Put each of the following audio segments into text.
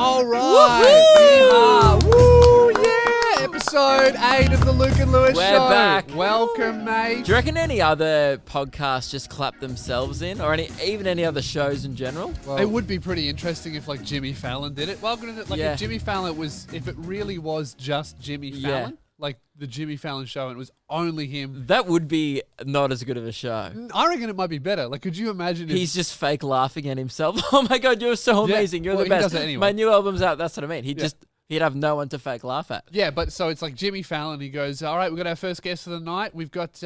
All right. Woo, yeah. Episode 8 of the Luke and Lewis We're Show. back. Welcome, mate. Do you reckon any other podcasts just clap themselves in, or even any other shows in general? It would be pretty interesting if like Jimmy Fallon did it. Welcome to if Jimmy Fallon if it really was just Jimmy Fallon, like the Jimmy Fallon show, and it was only him. That would be not as good of a show. I reckon it might be better. Like, could you imagine if He's just fake laughing at himself. Oh my God, you're so amazing. You're the he best. does it anyway. My new album's out. That's what I mean. He'd have no one to fake laugh at. Yeah, but so it's like Jimmy Fallon. He goes, all right, we've got our first guest of the night. We've got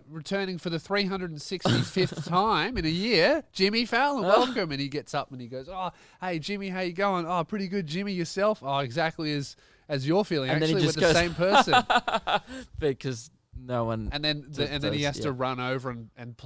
returning for the 365th time in a year, Jimmy Fallon. Welcome. And he gets up and he goes, oh, hey, Jimmy, how you going? Oh, pretty good. Jimmy, yourself? Oh, exactly as you're feeling. And actually, then he with just the same person. Because no one... And then he has to run over and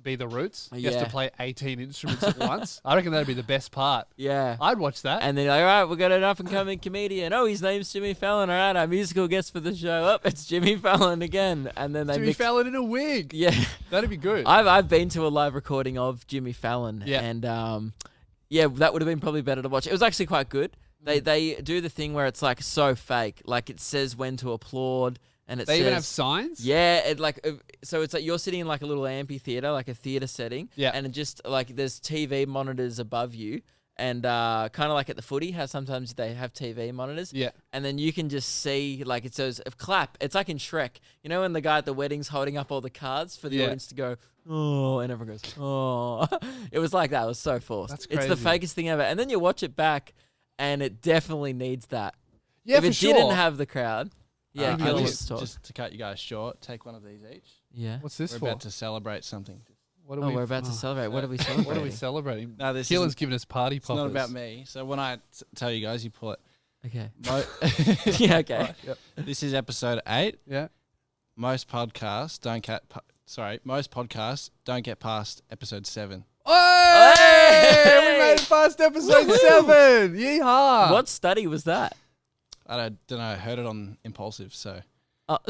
be the Roots. He has to play 18 instruments at once. I reckon that'd be the best part. Yeah. I'd watch that. And then, all right, we've got an up-and-coming comedian. Oh, his name's Jimmy Fallon. All right, our musical guest for the show. Oh, it's Jimmy Fallon again. And then Jimmy Fallon in a wig. Yeah. That'd be good. I've been to a live recording of Jimmy Fallon. Yeah. And, that would have been probably better to watch. It was actually quite good. They do the thing where it's like so fake. Like it says when to applaud. And they even have signs? Yeah, so it's like you're sitting in like a little amphitheater, like a theater setting. Yeah. And it just like there's TV monitors above you. And kind of like at the footy, how sometimes they have TV monitors. Yeah. And then you can just see, like it says, clap. It's like in Shrek. You know when the guy at the wedding's holding up all the cards for the audience to go, oh, and everyone goes, oh. It was like that. It was so forced. That's crazy. It's the fakest thing ever. And then you watch it back, and it definitely needs that. Yeah, if it didn't have the crowd... Yeah, just to cut you guys short, take one of these each. Yeah. What's this We're for? about to celebrate something. We're about to celebrate. What are we celebrating? What are we celebrating? No, this Keelan's giving us party It's poppers. not about me. So when I tell you guys, you pull it. Okay. Yeah, okay. Right, yep. This is episode 8. Yeah. Most podcasts don't get past episode 7. Hey! We made it past episode 7. Yeehaw! What study was that? I don't know. I heard it on Impulsive, so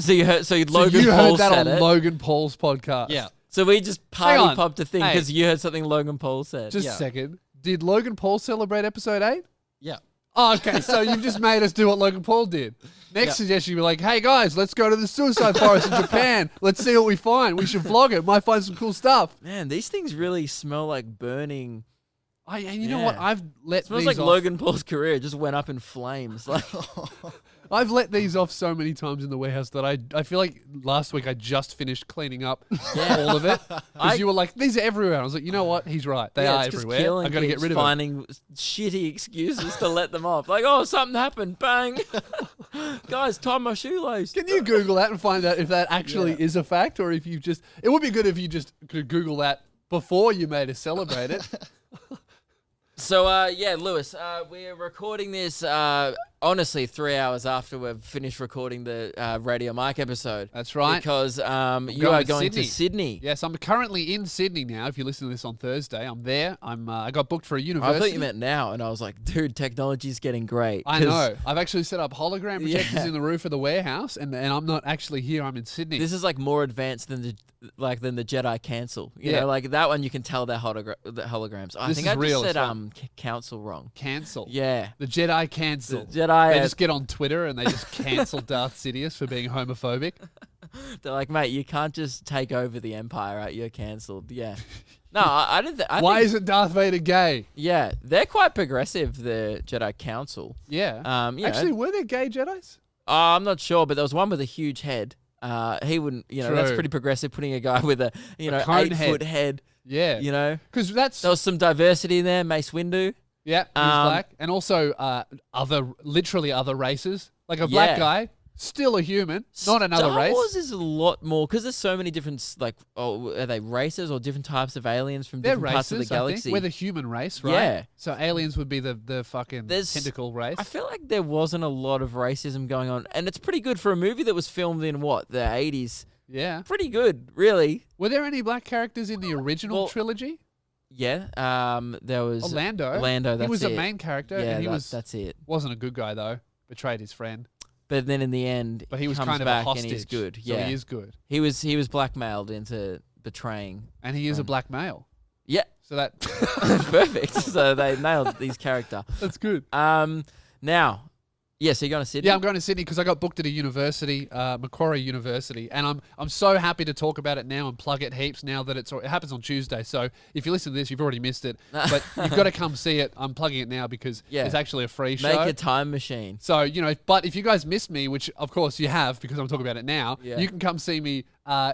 So you heard? So Logan you Paul heard that said on it. Logan Paul's podcast? yeah. So we just Hang on. party popped a thing Hey. because you heard something Logan Paul said. Just a second. Did Logan Paul celebrate episode 8? Yeah. Oh, okay. So you've just made us do what Logan Paul did. Next suggestion, you'd be like, hey, guys, let's go to the suicide forest in Japan. Let's see what we find. We should vlog it. Might find some cool stuff. Man, these things really smell like burning. And you know what? I've let It smells these like off. Logan Paul's career just went up in flames. Like, I've let these off so many times in the warehouse that I feel like last week I just finished cleaning up all of it. Because you were like, these are everywhere. I was like, you know what? He's right. They are it's 'cause everywhere. Keelan I got to get keeps rid of them. finding shitty excuses to let them off. Like, oh, something happened. Bang. Guys, tie my shoelace. Can you Google that and find out if that actually is a fact, or if you just... It would be good if you just could Google that before you made us celebrate it. So, Lewis, we're recording this, honestly, 3 hours after we've finished recording the Radio Mike episode. That's right. Because you are going to Sydney. Yes, I'm currently in Sydney now. If you listen to this on Thursday, I'm there. I got booked for a I university. thought you meant now, and I was like, dude, technology's getting great. I know. I've actually set up hologram projectors in the roof of the warehouse, and I'm not actually here. I'm in Sydney. This is like more advanced than the Jedi Cancel. You know, like that one you can tell they're the holograms. I think I just said council wrong. Cancel. Yeah. The Jedi cancel. The Jedi. They just get on Twitter and they just cancel Darth Sidious for being homophobic. They're like, mate, you can't just take over the Empire, right? You're cancelled. Yeah. No, I didn't. Why isn't Darth Vader gay? Yeah, they're quite progressive, the Jedi Council. Yeah. Actually, were there gay Jedis? I'm not sure, but there was one with a huge head. He wouldn't, that's pretty progressive, putting a guy with a 8-foot head. Yeah. Because there was some diversity in there. Mace Windu. Yeah, he's black. And also literally other races. Like a black guy, still a human, not another race. Star Wars is a lot more, because there's so many different, are they races or different types of aliens from different parts of the galaxy? We're the human race, right? Yeah. So aliens would be the fucking tentacle race. I feel like there wasn't a lot of racism going on. And it's pretty good for a movie that was filmed in, the 80s. Yeah. Pretty good, really. Were there any black characters in the original trilogy? Yeah, there was Lando. He was a main character. Yeah, and that's it. Wasn't a good guy though. Betrayed his friend. But then in the end, he was comes kind of back a hostage. and he's good. So he is good. He was blackmailed into betraying. And he is a black male. Yeah. So that Perfect. So they nailed his character. that's good. Now, so you're going to Sydney? Yeah, I'm going to Sydney because I got booked at a university, Macquarie University, and I'm so happy to talk about it now and plug it heaps now that it happens on Tuesday. So if you listen to this, you've already missed it, but you've got to come see it. I'm plugging it now because it's actually a free show. Make a time machine. So, but if you guys missed me, which of course you have because I'm talking about it now, you can come see me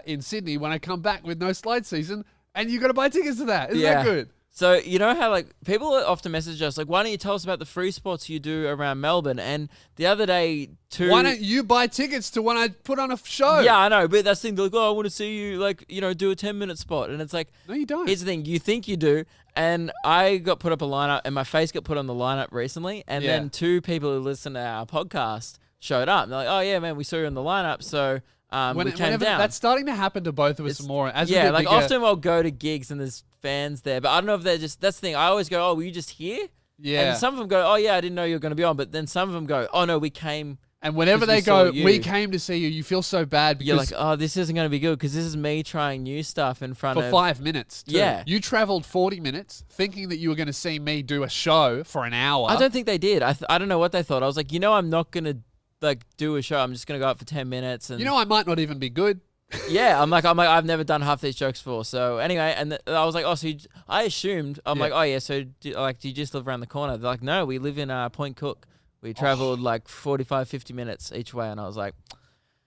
in Sydney when I come back with no slide season, and you got to buy tickets to that. Isn't that good? So, you know how, like, people often message us, like, why don't you tell us about the free spots you do around Melbourne? And the other day, why don't you buy tickets to when I put on a show? Yeah, I know, but that's the thing. They're like, I want to see you, like, do a 10-minute spot. And it's like, no, you don't. Here's the thing. You think you do. And I got put up a lineup, and my face got put on the lineup recently. And then 2 people who listen to our podcast showed up. And they're like, oh, yeah, man, we saw you in the lineup. So we came down. That's starting to happen to both of us more. As we get like bigger. Often I'll go to gigs and there's fans there, but I don't know if they're just, that's the thing. I always go, oh, were you just here? Yeah. And some of them go, oh, yeah, I didn't know you were going to be on. But then some of them go, oh, no, we came. And whenever they go, we came to see you, you feel so bad because you're like, oh, this isn't going to be good because this is me trying new stuff in front for 5 minutes. Too. Yeah. You traveled 40 minutes thinking that you were going to see me do a show for an hour. I don't think they did. I don't know what they thought. I was like, I'm not going to do a show. I'm just going to go out for 10 minutes. And I might not even be good. Yeah, I'm like, I've never done half these jokes before. So anyway, and I was like, oh, so I assumed, like, oh yeah, so do you just live around the corner? They're like, no, we live in Point Cook. We traveled like 45, 50 minutes each way. And I was like,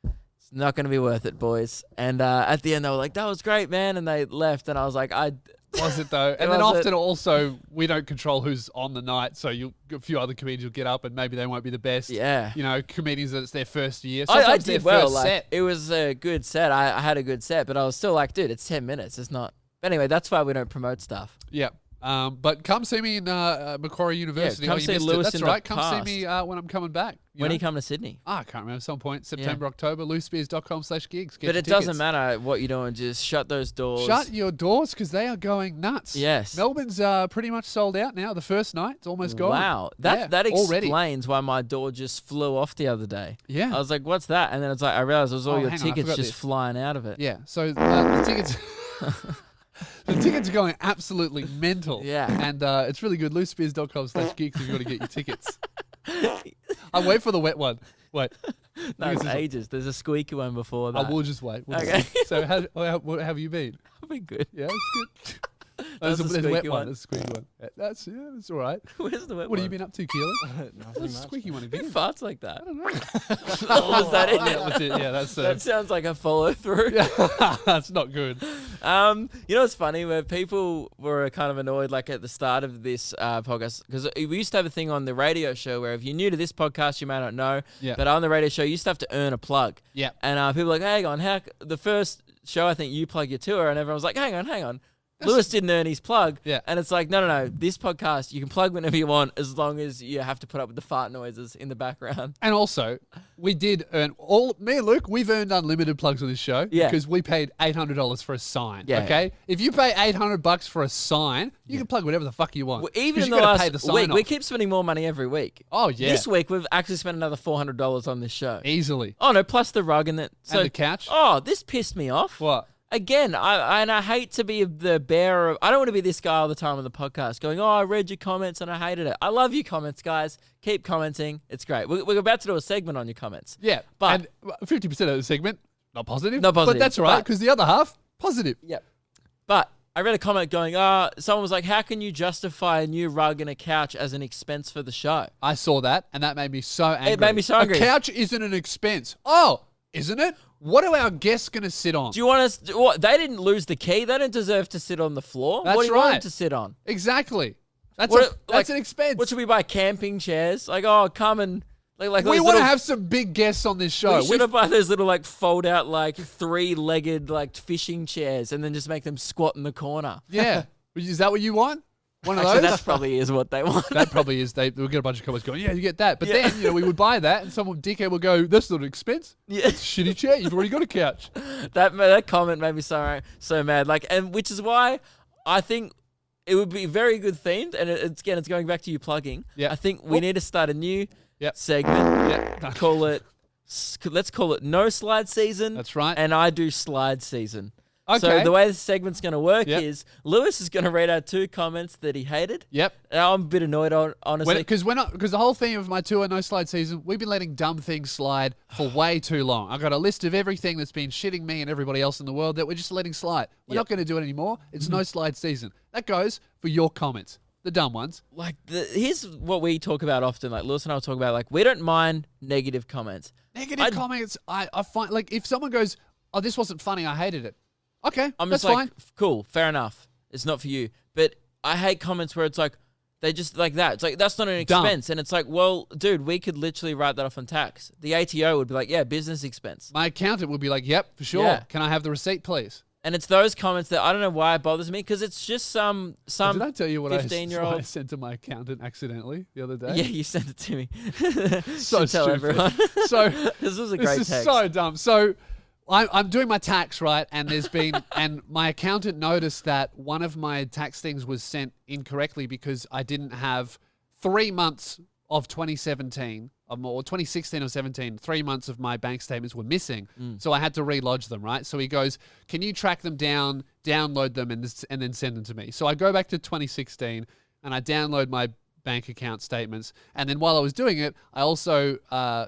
it's not going to be worth it, boys. And at the end, they were like, that was great, man. And they left. And I was like, was it though? And then often also we don't control who's on the night, so a few other comedians will get up and maybe they won't be the best. Yeah, comedians that it's their first year. I did well. Set. It was a good set. I had a good set, but I was still like, dude, it's 10 minutes. It's not. But anyway, that's why we don't promote stuff. Yeah. But come see me in Macquarie University. Yeah, come see Lewis. That's right. Come see me when I'm coming back. When are you coming to Sydney? I can't remember. Some point, September, October. loosebeers.com/gigs. But it doesn't matter what you're doing. Just shut those doors. Shut your doors because they are going nuts. Yes. Melbourne's pretty much sold out now. The first night, it's almost gone. Wow. That explains why my door just flew off the other day. Yeah. I was like, what's that? And then it's like, I realized it was all your tickets just flying out of it. Yeah. So the tickets... The tickets are going absolutely mental. Yeah. And it's really good. loosebeers.com/geeks if you want to get your tickets. I'll wait for the wet one. Wait. No, it's ages. There's a squeaky one before that. I will just wait. Okay. So how have you been? I've been good. Yeah, it's good. There's a wet one. There's a squeaky one. That's all right. Where's the wet one? What have you been up to, Keelan? Nothing much. Squeaky one again. Who farts like that? I don't know. Was that it? Yeah, that's it. Yeah, that's that sounds like a follow through. That's not good. What's funny? Where people were kind of annoyed, like at the start of this podcast, because we used to have a thing on the radio show where if you're new to this podcast, you may not know, but on the radio show, you used to have to earn a plug. Yeah. And people were like, hang on, the first show, I think you plug your tour, and everyone was like, hang on. Lewis didn't earn his plug. Yeah. And it's like, no. This podcast, you can plug whenever you want as long as you have to put up with the fart noises in the background. And also, we did earn me and Luke, we've earned unlimited plugs on this show because we paid $800 for a sign. Yeah. Okay? If you pay $800 for a sign, you can plug whatever the fuck you want. Well, even in the last week, we keep spending more money every week. Oh, yeah. This week, we've actually spent another $400 on this show. Easily. Oh, no, plus the rug and the couch. Oh, this pissed me off. What? Again, I hate to be the bearer of... I don't want to be this guy all the time on the podcast going, I read your comments and I hated it. I love your comments, guys. Keep commenting. It's great. We're about to do a segment on your comments. Yeah. But 50% of the segment, not positive. Not positive. But that's all right, because the other half, positive. Yep. But I read a comment going, someone was like, how can you justify a new rug and a couch as an expense for the show? I saw that, and that made me so angry. It made me so angry. A couch isn't an expense. Oh, isn't it? What are our guests going to sit on? Do you want us... They didn't lose the key. They don't deserve to sit on the floor. That's what do you right. want them to sit on? Exactly. That's an expense. What should we buy? Camping chairs? Like, come and... we want to have some big guests on this show. We should have bought those little, fold out, 3-legged, fishing chairs and then just make them squat in the corner. Yeah. Is that what you want? One of Actually, those? that probably is what they want. That probably is. We'll get a bunch of comments going, yeah, you get that. But then, we would buy that and some dickhead would go, that's not an expense. Yeah. It's a shitty chair. You've already got a couch. That comment made me so mad. And which is why I think it would be very good themed. And it's going back to you plugging. Yeah. I think we need to start a new segment. Yeah. Let's call it No Slide Season. That's right. And I do Slide Season. Okay. So the way this segment's going to work Yep. is Lewis is going to read out 2 comments that he hated. Yep. And I'm a bit annoyed, honestly. Because the whole theme of my 2 or no slide season, we've been letting dumb things slide for way too long. I've got a list of everything that's been shitting me and everybody else in the world that we're just letting slide. We're not going to do it anymore. It's no slide season. That goes for your comments, the dumb ones. Like, here's what we talk about often. Like, Lewis and I will talk about, like, we don't mind negative comments. Negative comments, I find, like, if someone goes, oh, this wasn't funny, I hated it. Okay, I'm that's just like, fine. cool, fair enough. It's not for you. But I hate comments where it's like, they just like that. It's like, that's not an expense. And it's like, well, dude, we could literally write that off on tax. The ATO would be like, yeah, business expense. My accountant would be like, yep, for sure. Yeah. Can I have the receipt, please? And it's those comments that I don't know why it bothers me, because it's just some Did I tell you what I 15-year-old sent to my accountant accidentally the other day? Yeah, you sent it to me. So Should tell stupid. everyone. So this was a great this is text. so dumb. So I'm doing my tax, right? And there's been, and my accountant noticed that one of my tax things was sent incorrectly because I didn't have 3 months of 2017 or 2016 or 17, 3 months of my bank statements were missing. So I had to relodge them, right? So he goes, can you track them down, download them, and then send them to me? So I go back to 2016 and I download my bank account statements. And then while I was doing it, I also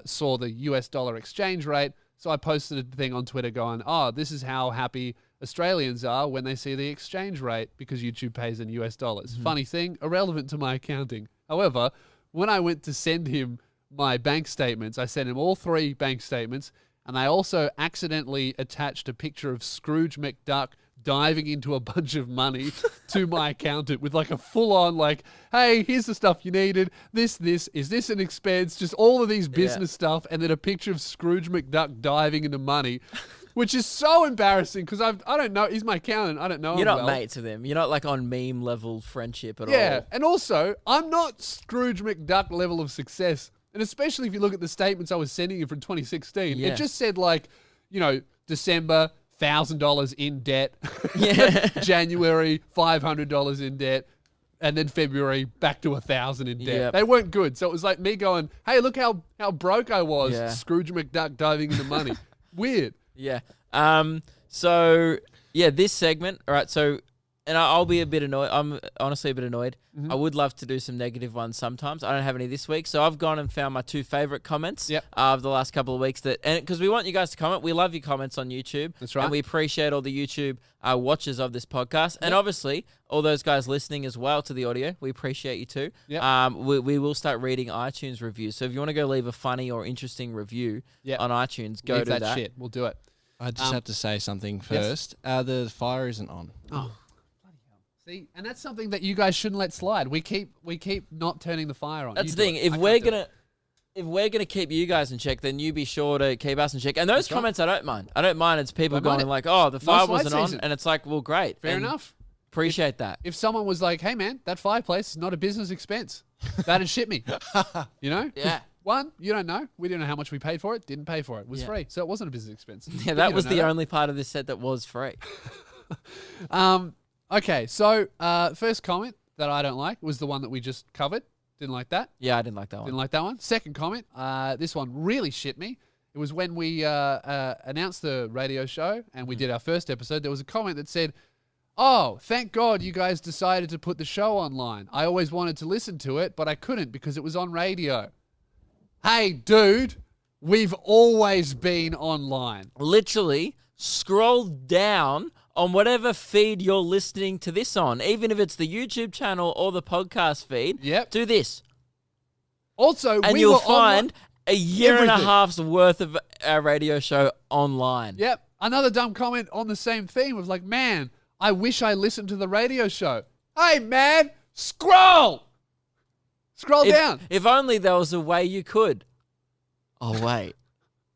saw the US dollar exchange rate. So I posted a thing on Twitter going, oh, this is how happy Australians are when they see the exchange rate because YouTube pays in US dollars. Funny thing, irrelevant to my accounting. However, when I went to send him my bank statements, I sent him all 3 bank statements, and I also accidentally attached a picture of Scrooge McDuck diving into a bunch of money to my accountant with like a full-on like, hey, here's the stuff you needed. Is this an expense? Just all of these business stuff, and then a picture of Scrooge McDuck diving into money, which is so embarrassing because I don't know. He's my accountant. I don't know him You're not well. mates with him. You're not like on meme level friendship at all. Yeah, and also, I'm not Scrooge McDuck level of success. And especially if you look at the statements I was sending you from 2016, Yeah. it just said like, December, $1,000 in debt. Yeah. January, $500 in debt. And then February, back to 1,000 in debt. Yep. They weren't good. So it was like me going, hey, look how broke I was. Yeah. Scrooge McDuck diving into money. Weird. Yeah. So yeah, this segment. All right. So, and I'll be a bit annoyed. I'm honestly a bit annoyed. I would love to do some negative ones sometimes. I don't have any this week, so I've gone and found my 2 favorite comments of the last couple of weeks. And because we want you guys to comment, we love your comments on YouTube. That's right. And we appreciate all the YouTube watchers of this podcast, and obviously all those guys listening as well to the audio. We appreciate you too. Yep. We will start reading iTunes reviews. So if you want to go leave a funny or interesting review on iTunes, go Leave do that shit. We'll do it. I just have to say something first. The fire isn't on. Oh. See, and that's something that you guys shouldn't let slide. We keep not turning the fire on. That's You the do thing. it. If I we're can't do it. gonna keep you guys in check, then you be sure to keep us in check. And those That's right. comments, I don't mind. I don't mind. It's people Don't mind going it. like, "Oh, the fire slide wasn't on," season. and it's like, "Well, great, Fair and enough. Appreciate that." If someone was like, "Hey, man, that fireplace is not a business expense," that'd shit me. You know? 'Cause Yeah. One, you don't know. We didn't know how much we paid for it. Didn't pay for it. It was free, so it wasn't a business expense. Yeah, But that you was don't know the that. only part of this set that was free. Okay, so first comment that I don't like was the one that we just covered. Didn't like that. Yeah, I didn't like that one. Didn't like that one. Second comment, this one really shit me. It was when we announced the radio show and we did our first episode. There was a comment that said, "Oh, thank God you guys decided to put the show online. I always wanted to listen to it, but I couldn't because it was on radio." Hey, dude, we've always been online. Literally, scroll down on whatever feed you're listening to this on, even if it's the YouTube channel or the podcast feed. Yep. Do this. Also, And we you'll were find a year and a Everything. half's worth of our radio show online. Yep. Another dumb comment on the same theme was like, man, I wish I listened to the radio show. Hey, man, scroll. Scroll down. If only there was a way you could. Oh, wait.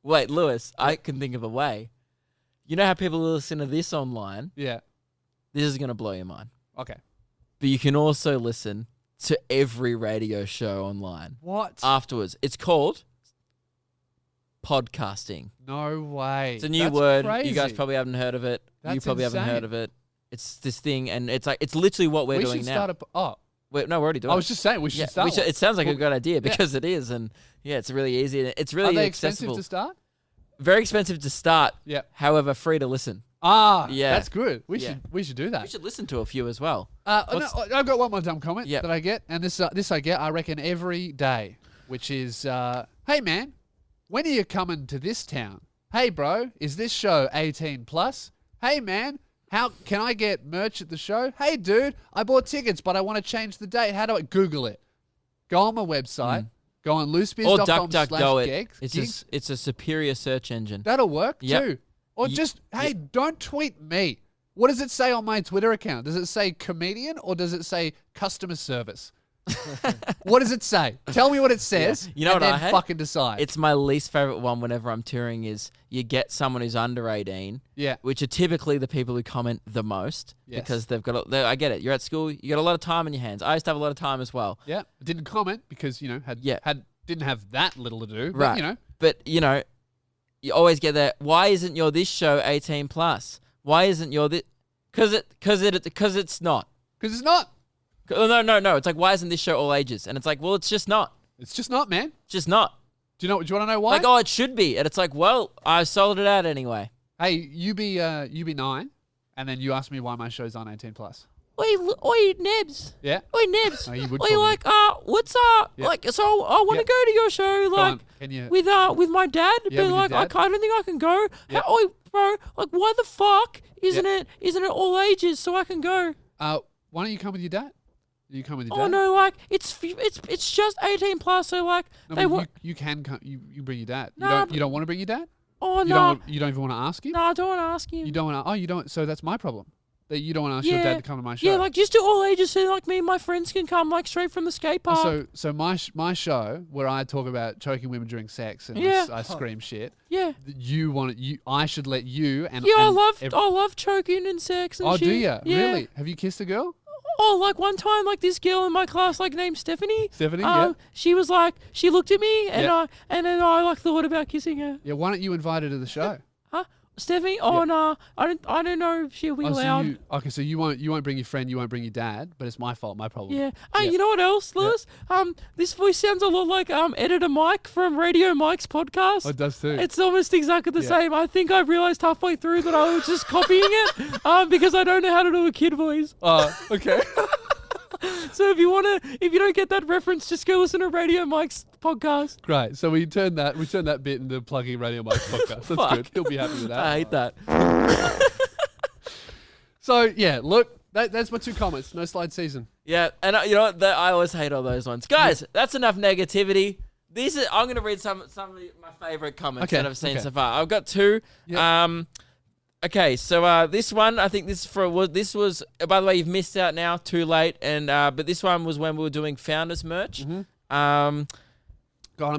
Wait, Lewis, I can think of a way. You know how people listen to this online? Yeah. This is going to blow your mind. Okay. But you can also listen to every radio show online What? afterwards. It's called podcasting. No way. It's a new That's word. Crazy. You guys probably haven't heard of it. You That's probably haven't insane. heard of it. It's this thing, and it's like it's literally what we're we doing should now. start a. Oh, No, we're already doing I it. was just saying we should Yeah, start. it sounds like a Well, good idea because it is, and yeah, it's really easy. And it's Are really they accessible. expensive to start? Very expensive to start. Yep. However, free to listen. Yeah. That's good. We Yeah. should do that. We should listen to a few as well. No, I've got one more dumb comment Yep. that I get, and this I get, I reckon, every day, which is, hey man, when are you coming to this town? Hey bro, is this show 18 plus? Hey man, how can I get merch at the show? Hey dude, I bought tickets, but I want to change the date. How do I Google it? Go on my website. Go on Or loosebiz.com/gigs. DuckDuckGo it. It's a superior search engine. That'll work Yep. too. Or just, hey, don't tweet me. What does it say on my Twitter account? Does it say comedian or does it say customer service? What does it say? Tell me what it says. You know and what then I hate? fucking decide. It's my least favorite one whenever I'm touring is you get someone who's under 18, Yeah. which are typically the people who comment the most Yes. because they've got, I get it. You're at school, you got a lot of time in your hands. I used to have a lot of time as well. Yeah. I didn't comment because, didn't have that little to do. But, Right. But, you always get that. Why isn't your this show 18 plus? Why isn't your this? Because it's not. Because it's not. Oh, no. It's like, why isn't this show all ages? And it's like, well, it's just not. It's just not, man. It's just not. Do you want to know why? Like, oh, it should be. And it's like, well, I sold it out anyway. Hey, you be 9, and then you ask me why my show's on 18 plus. Oi, Nebs. Yeah. Oi, Nebs. Oh, you would Oi, probably. like, what's up? Yeah. Like, so I want to go to your show, Go like, on. Can you? with my dad. Yeah, But with like, your dad. I don't think I can go. Yeah. Oi, bro, like, why the fuck isn't it all ages so I can go? Why don't you come with your dad? You come with your Oh dad? no, like it's just 18 plus. So like No, they but want. you can come. You bring your dad. Nah, you don't want to bring your dad. Oh You no, don't even want to ask him. no, I don't want to ask him. You don't want to. Oh, you don't. So that's my problem. That you don't want to ask your Yeah. dad to come to my show. Yeah, like just do all ages so like me and my friends can come like straight from the skate park. So my show where I talk about choking women during sex and Yeah. I scream shit. yeah, I should let you and yeah, and I love choking and sex and Oh, shit. do you? Yeah. Really? Have you kissed a girl? Oh, like one time, like this girl in my class, like named Stephanie. Stephanie, yeah. She was like, she looked at me, and Yeah. then I like thought about kissing her. Yeah. Why don't you invite her to the show? Huh? Stephanie? Oh Yeah. no, I don't know if she'll be Oh, allowed. so you won't bring your friend, you won't bring your dad, but it's my fault, my problem. Yeah. Hey, Yeah. you know what else, Lewis? This voice sounds a lot like Editor Mike from Radio Mike's podcast. Oh, it does too. It's almost exactly the Yeah. same. I think I realized halfway through that I was just copying it because I don't know how to do a kid voice. Oh, okay. So if you don't get that reference, just go listen to Radio Mike's podcast. Great. So we turned that bit into plugging Radio Mike's podcast. That's Fuck. good. He'll be happy with that. I hate that. So yeah, look, that's my 2 comments. No slide season. Yeah, and you know what? I always hate all those ones. Guys, that's enough negativity. I'm going to read some of my favorite comments Okay, that I've seen okay. so far. I've got 2. Yeah. Okay, so this one, I think this was. By the way, you've missed out now. Too late. And but this one was when we were doing Founders merch. Mm-hmm. God,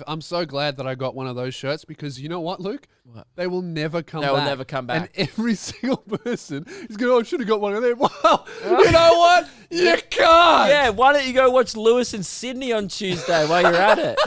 I'm so glad that I got one of those shirts because you know what, Luke? What? They will never come back. They will never come back. And every single person is going, oh, I should have got one of them. Well, you know what? You can't. Yeah, why don't you go watch Lewis in Sydney on Tuesday while you're at it?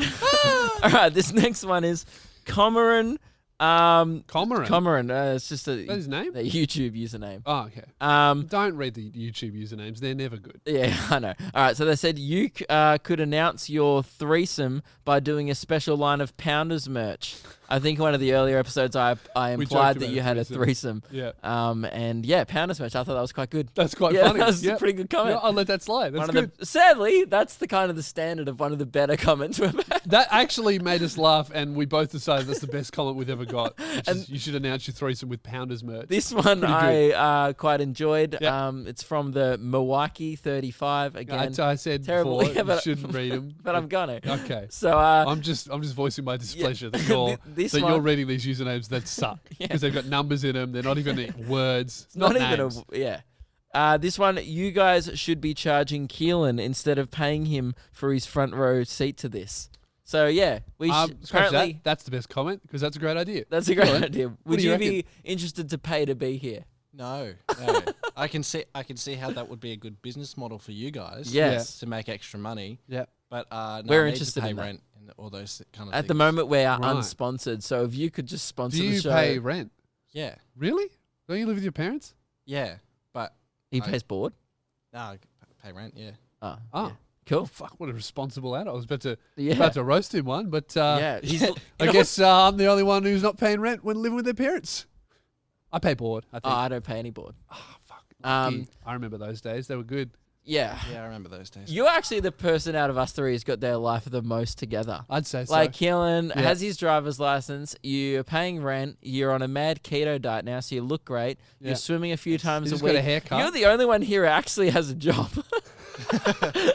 All right, this next one is Comarin. Comarin. It's just Is that his name? a YouTube username. Oh, okay. Don't read the YouTube usernames. They're never good. Yeah, I know. All right, so they said you could announce your threesome by doing a special line of Pounders merch. I think one of the earlier episodes I We implied joked that about you a had a threesome. threesome. Yeah. And yeah, Pounders merch. I thought that was quite good. That's quite Yeah, funny. that was a Yep. pretty good comment. Yeah, I'll let that slide. That's One of good. sadly, that's the kind of the standard of one of the better comments we've had. That actually made us laugh, and we both decided that's the best comment we've ever got. Which is, you should announce your threesome with Pounders merch. This one Pretty I quite enjoyed. Yeah. It's from the Milwaukee 35 again. I said terrible. before, Yeah, you but- shouldn't read them. But I'm gonna. Okay. So I'm just voicing my displeasure that you're one- reading these usernames that suck Yeah. because they've got numbers in them. They're not even words. It's not not even names. this one, you guys should be charging Keelan instead of paying him for his front row seat to this. So yeah, we Scratch apparently that. That's the best comment because that's a great idea. that's a great Go on. idea. What Would do you you be interested to pay to be here? No. I can see how that would be a good business model for you guys. Yes. To make extra money. Yeah. But no, We're I need interested to pay in that. rent and all those kind of At things. the moment, we are Right. unsponsored. So if you could just sponsor Do the you show, pay rent? Yeah. Really? Don't you live with your parents? Yeah. But he pays board. no, I pay rent, yeah. Oh, Oh. yeah. Cool. Fuck, what a responsible adult. I was Yeah. about to roast him one, but Yeah. He's, I guess I'm the only one who's not paying rent when living with their parents. I pay board, I Oh, think. I don't pay any board. Fuck. Um, I remember those days. They were good. Yeah. Yeah, I remember those days. You're actually the person out of us three who's got their life the most together. I'd say so. Like Keelan Yeah. has his driver's license. You're paying rent. You're on a mad keto diet now, so you look great. Yeah. You're swimming a few times He's a got week. a haircut. You're the only one here who actually has a job.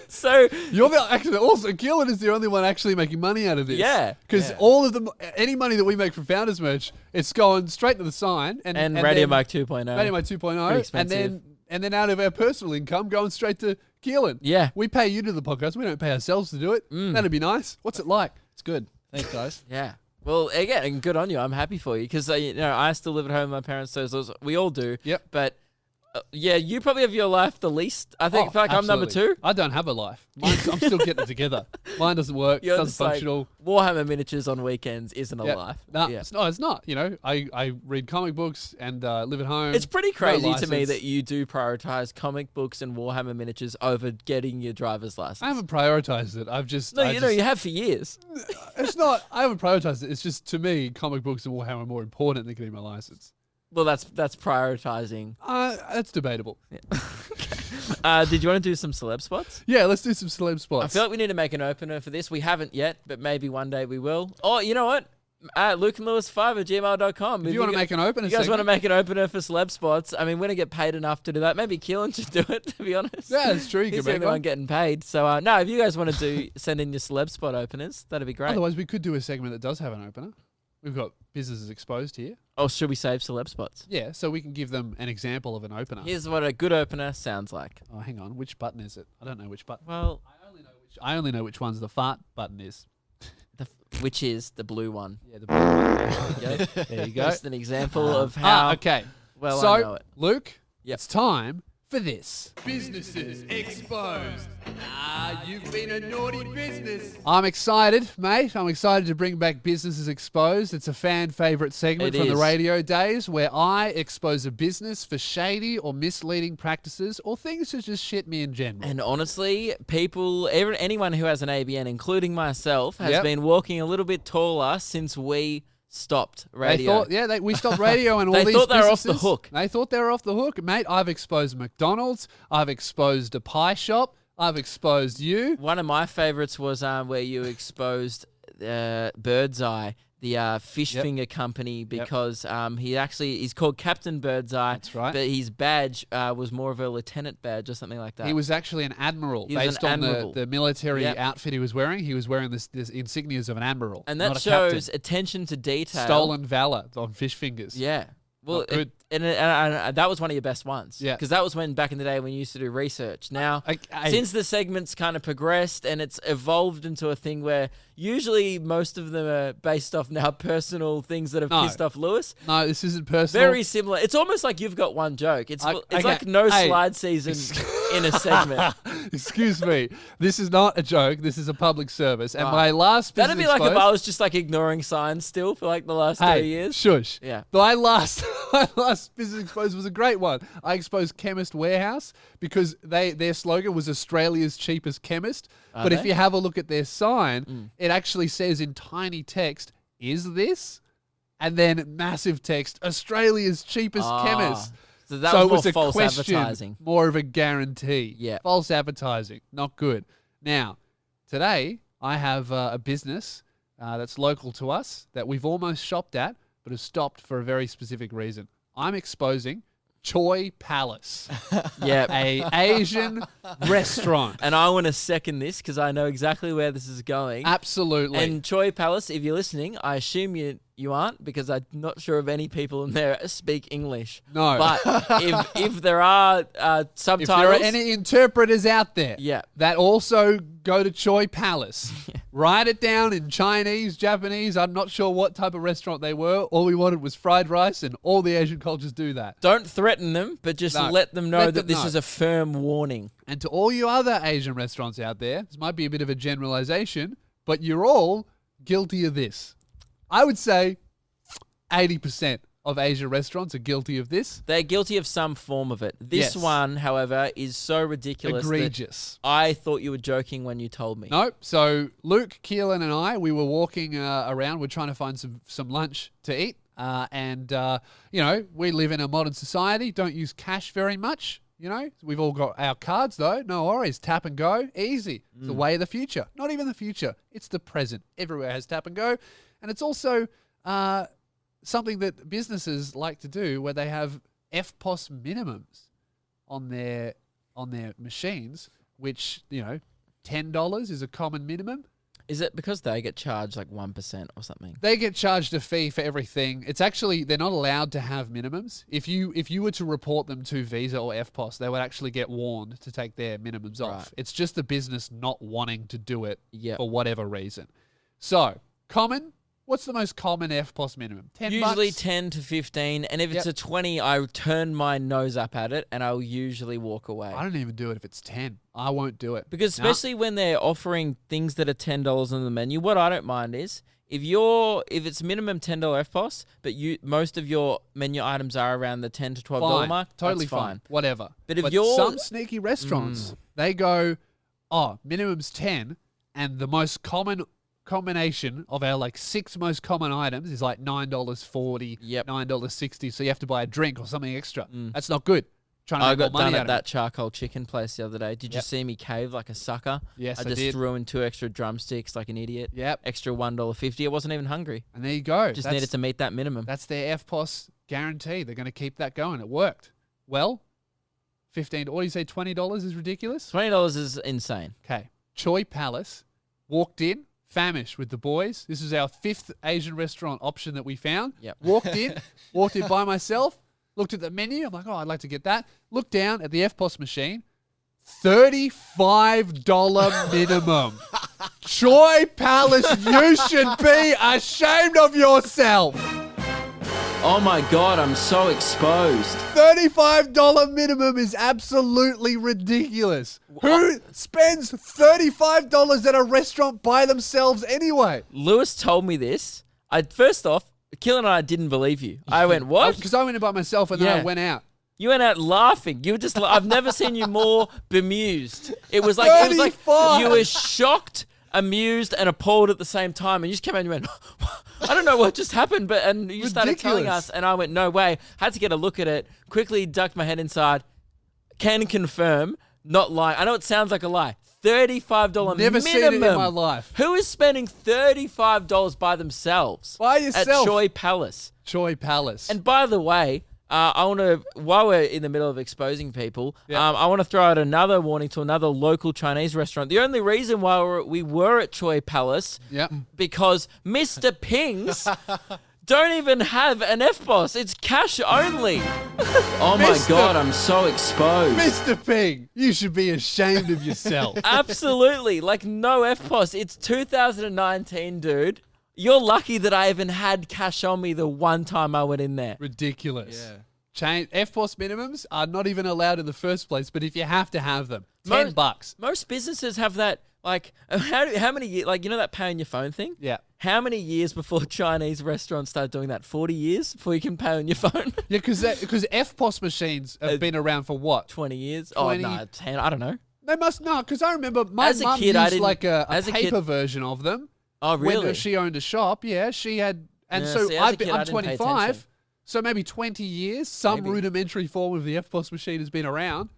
So You're actually also Keelan is the only one actually making money out of this. Yeah. because Yeah. all of any money that we make from Founders Merch, it's going straight to the sign and Radio then Mic 2.0. Radio Mic Pretty 2.0, expensive. and then out of our personal income going straight to Keelan. Yeah. We pay you to the podcast. We don't pay ourselves to do it. That'd be nice. What's it like? It's good. Thanks, guys. Yeah. Well, again, and good on you. I'm happy for you because I still live at home with my parents. So we all do. Yep. But yeah, you probably have your life the least. I think. I feel like I'm number absolutely. 2. I don't have a life. I'm still getting it together. Mine doesn't work. You're Doesn't just like, functional. Warhammer miniatures on weekends isn't a Yeah. life. No, Yeah. it's not. It's not. You know, I read comic books and live at home. It's pretty No crazy to me license. that you do prioritize comic books and Warhammer miniatures over getting your driver's license. I haven't prioritized it. I've just No, you have for years. It's not. I haven't prioritized it. It's just to me, comic books and Warhammer are more important than getting my license. Well, that's prioritizing. That's debatable. Did you want to do some celeb spots? Yeah, let's do some celeb spots. I feel like we need to make an opener for this. We haven't yet, but maybe one day we will. Oh, you know what? LukeandLewis5@gmail.com. if you want to make an opener, You guys want to segment- make an opener for celeb spots? I mean, we don't get paid enough to do that. Maybe Keelan should do it, to be honest. Yeah, that's true. You He's can the make only one one. getting paid. So, no, if you guys want to send in your celeb spot openers, that'd be great. Otherwise, we could do a segment that does have an opener. We've got businesses exposed here. Or should we save celeb spots? Yeah, so we can give them an example of an opener. Here's what a good opener sounds like. Oh, hang on. Which button is it? I don't know which button. Well, I only know which one's the fart button is. which is the blue one. Yeah, the blue one. There you go. There you go. Just an example of how okay. well so, I know it. Luke, Yep. it's time for this. Businesses exposed. You've been a naughty business. I'm excited, mate. I'm excited to bring back Businesses Exposed. It's a fan favourite segment It from the is. radio days where I expose a business for shady or misleading practices or things that just shit me in general. And honestly, anyone who has an ABN, including myself, has Yep. been walking a little bit taller since we stopped radio. We stopped radio and all They these thought they were off the businesses. hook. They thought they were off the hook. Mate, I've exposed McDonald's. I've exposed a pie shop. I've exposed you. One of my favorites was where you exposed Bird's Eye, the fish Yep. finger company, because he's called Captain Bird's Eye. That's right. But his badge was more of a lieutenant badge or something like that. He was actually an admiral He was based an on admiral. the military Yep. outfit he was wearing. He was wearing this insignias of an admiral. and not that a captain. shows attention to detail. Stolen valor on fish fingers. Yeah. Well, Not good. And that was one of your best ones. Yeah. Because that was when back in the day when you used to do research. Now, I- since the segment's kind of progressed and it's evolved into a thing where usually most of them are based off now personal things that have No. pissed off Lewis. No, this isn't personal. Very similar. It's almost like you've got one joke. It's okay. like no Hey. slide season in a segment. Excuse me. This is not a joke. This is a public service. And Right. my last That'd be business like if exposed- I was just like ignoring signs still for like the last 3 Hey, years. shush. Yeah. My last business exposed was a great one. I exposed Chemist Warehouse because their slogan was Australia's cheapest chemist. Are But if they? you have a look at their sign, it actually says in tiny text, "Is this?" And then massive text, "Australia's cheapest chemist." So that So it was was more a false question, advertising. more of a guarantee. Yeah. False advertising, not good. Now, today I have a business that's local to us that we've almost shopped at, but have stopped for a very specific reason. I'm exposing Choi Palace, Yeah. a Asian restaurant. And I want to second this because I know exactly where this is going. Absolutely. And Choi Palace, if you're listening, I assume you aren't because I'm not sure of any people in there speak English. No. But if there are if subtitles, there are any interpreters out there Yeah. that also go to Choi Palace, write it down in Chinese, Japanese. I'm not sure what type of restaurant they were. All we wanted was fried rice, and all the Asian cultures do that. don't threaten them, but just No. let them know Let that them this know. is a firm warning. And to all you other Asian restaurants out there, this might be a bit of a generalization, but you're all guilty of this. I would say 80% of Asian restaurants are guilty of this. They're guilty of some form of it. This Yes. one, however, is so ridiculous that Egregious. I thought you were joking when you told me. Nope. So Luke, Keelan, and I, we were walking around. We're trying to find some lunch to eat We live in a modern society, don't use cash very much. We've all got our cards though. No worries. Tap and go. Easy. It's the way of the future. Not even the future. It's the present. Everywhere has tap and go. And it's also something that businesses like to do where they have FPOS minimums on their machines, which, $10 is a common minimum. Is it because they get charged like 1% or something? They get charged a fee for everything. It's actually, they're not allowed to have minimums. If you were to report them to Visa or FPOS, they would actually get warned to take their minimums off. Right. It's just the business not wanting to do it Yep. for whatever reason. So, common, what's the most common FPOS minimum? 10 Usually bucks? 10 to 15. And if it's Yep. a 20, I turn my nose up at it and I'll usually walk away. I don't even do it if it's 10. I won't do it. Because Nah. especially when they're offering things that are $10 on the menu, what I don't mind is if it's minimum $10 FPOS, but most of your menu items are around the $10 to $12 Fine. mark, Totally that's fine. Whatever. But if you're some sneaky restaurants, they go, minimum's 10, and the most common combination of our 6 most common items is like $9.40, Yep. $9.60. So you have to buy a drink or something extra. That's not good. Trying to I make more got money done out at of that it. charcoal chicken place the other day. Did you Yep. see me cave like a sucker? Yes, I just did. threw in 2 extra drumsticks like an idiot. Yep. Extra $1.50. I wasn't even hungry. And there you go. Just needed to meet that minimum. That's their FPOS guarantee. They're going to keep that going. It worked. Well, $15. What do you say? $20 is ridiculous? $20 is insane. Okay. Choi Palace walked in, famished with the boys. This is our 5th Asian restaurant option that we found. Yep. Walked in by myself, looked at the menu. I'm like, I'd like to get that. Looked down at the FPOS machine. $35 minimum. Choi Palace, you should be ashamed of yourself. Oh my God, I'm so exposed. $35 minimum is absolutely ridiculous. Who spends $35 at a restaurant by themselves anyway? Lewis told me this. First off, Killen and I didn't believe you. I went, what? Because I went in by myself and then I went out. You went out laughing. You were just, I've never seen you more bemused. It was like 35. you were shocked, amused, and appalled at the same time. And you just came out and you went, I don't know what just happened, and you started telling Ridiculous. us, and I went, no way. Had to get a look at it, quickly ducked my head inside, can confirm, not lie. I know it sounds like a lie. $35 Never minimum. seen it in my life. Who is spending $35 by themselves? By At yourself. Choi Palace. Choi Palace. And by the way, I want to, while we're in the middle of exposing people, Yeah. I want to throw out another warning to another local Chinese restaurant. The only reason why we were at Choi Palace, Yep. because Mr. Ping's don't even have an FPOS. It's cash only. Oh my Mr. God, I'm so exposed. Mr. Ping, you should be ashamed of yourself. Absolutely. Like, no FPOS. It's 2019, dude. You're lucky that I even had cash on me the one time I went in there. Ridiculous. Yeah. FPOS minimums are not even allowed in the first place, but if you have to have them, $10. Most businesses have that. Like, how many years? Like, you know that pay on your phone thing? Yeah. How many years before Chinese restaurants start doing that? 40 years before you can pay on your phone? Yeah, because FPOS machines have been around for what? 20 years? 20. Oh, no, 10. I don't know. They must not, because I remember my As a mum kid, I used didn't- like a as a kid- paper version of them. Oh, really? When she owned a shop, yeah, she had, and Yeah, so see, as a I'm kid, I didn't pay 25, attention. so maybe 20 years, some Maybe. rudimentary form of the FPOS machine has been around.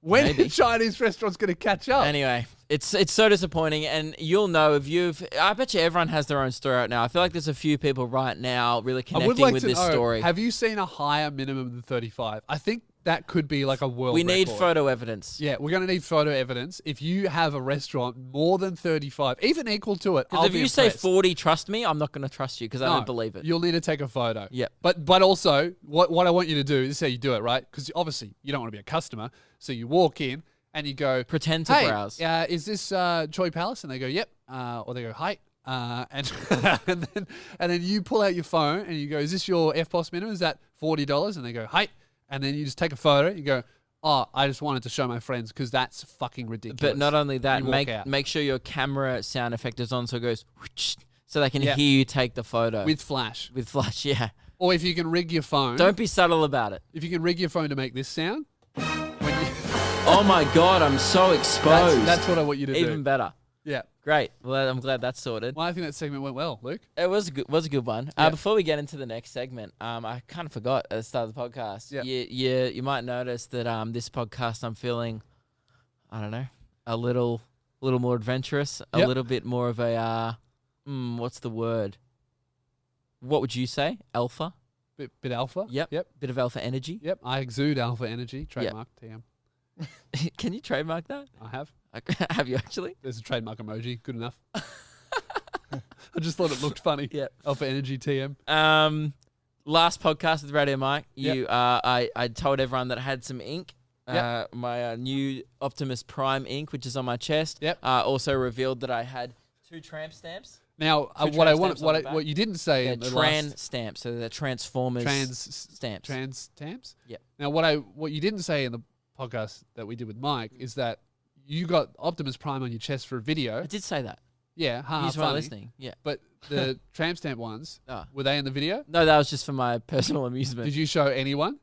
When Maybe. are Chinese restaurants going to catch up? Anyway, it's so disappointing, and you'll know if I bet you everyone has their own story right now. I feel like there's a few people right now really I would connecting like with to this know, story. have you seen a higher minimum than 35? I think that could be like a world We need record. photo evidence. Yeah, we're going to need photo evidence. If you have a restaurant more than 35, even equal to it, I'll Because if be you say impressed. 40, trust me, I'm not going to trust you because I No, don't believe it. You'll need to take a photo. Yep. But also, what I want you to do, this is how you do it, right? Because obviously you don't want to be a customer. So you walk in and you go, Pretend to hey, browse. is this Choi Palace? And they go, yep. Or they go, hi. And and then you pull out your phone and you go, is this your FPOS minimum? Is that $40? And they go, hi. And then you just take a photo. You go, oh, I just wanted to show my friends because that's fucking ridiculous. But not only that, You walk out. make sure your camera sound effect is on so it goes whoosh, so they can Yeah. hear you take the photo. with flash. With flash, yeah. Or if you can rig your phone. Don't be subtle about it. If you can rig your phone to make this sound. When you, Oh my God, I'm so exposed. that's what I want you to do. Even better. Yeah. Great. Well, I'm glad that's sorted. Well, I think that segment went well, Luke. It was a good one. Yeah. Before we get into the next segment, I kind of forgot at the start of the podcast. Yeah. You might notice that this podcast I'm feeling, I don't know, a little more adventurous, a Yep. little bit more of a what's the word? What would you say? Alpha? Bit alpha. Yep. Yep. Bit of alpha energy. Yep. I exude alpha energy. Trademark TM. Can you trademark that? I have. Have you actually? There's a trademark emoji. Good enough. I just thought it looked funny. Yeah. Alpha energy TM. Last podcast with Radio Mike, Yep. I told everyone that I had some ink. Yep. My new Optimus Prime ink, which is on my chest. Yep. Also revealed that I had 2 tramp stamps. Now, Two what I tramp want, stamps on the back. what you didn't say They're in the Tran stamps, so they're Transformers stamps. trans stamps. Yep. Now, what you didn't say in the podcast that we did with Mike is that you got Optimus Prime on your chest for a video. I did say that. Yeah, You ha, just weren't funny. listening. Yeah. But the tramp stamp ones, Ah. were they in the video? No, that was just for my personal amusement. Did you show anyone?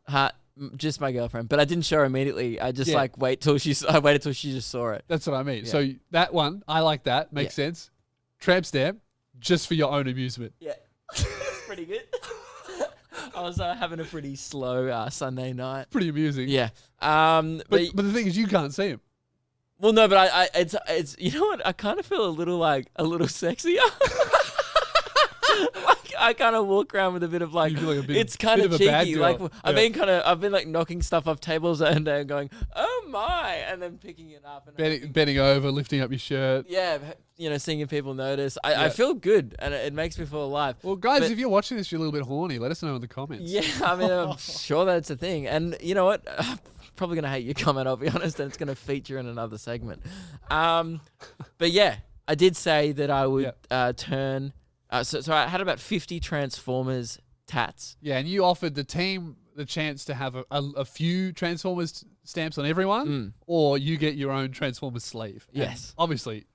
Just my girlfriend, but I didn't show her immediately. I just Yeah. waited till she just saw it. That's what I mean. Yeah. So that one, I like that. Makes sense. Tramp stamp, just for your own amusement. Yeah, pretty good. I was having a pretty slow Sunday night. Pretty amusing. Yeah. But the thing is, you can't see him. Well, no, but it's you know what? I kind of feel a little sexier. I kind of walk around with a bit of You feel like a bit- it's kind bit of of a bad cheeky. girl. Like I've been like knocking stuff off tables and going, oh my, and then picking it up and Bending over, lifting up your shirt. yeah, seeing if people notice. I Yeah. feel good and it makes me feel alive. Well, guys, But- if you're watching this, you're a little bit horny. Let us know in the comments. Yeah, I mean, I'm sure that's a thing. And you know what? I'm probably going to hate your comment, I'll be honest, and it's going to feature in another segment. But yeah, I did say that I would turn... So I had about 50 Transformers tats. Yeah, and you offered the team the chance to have a few Transformers stamps on everyone, or you get your own Transformers sleeve. And Yes. obviously,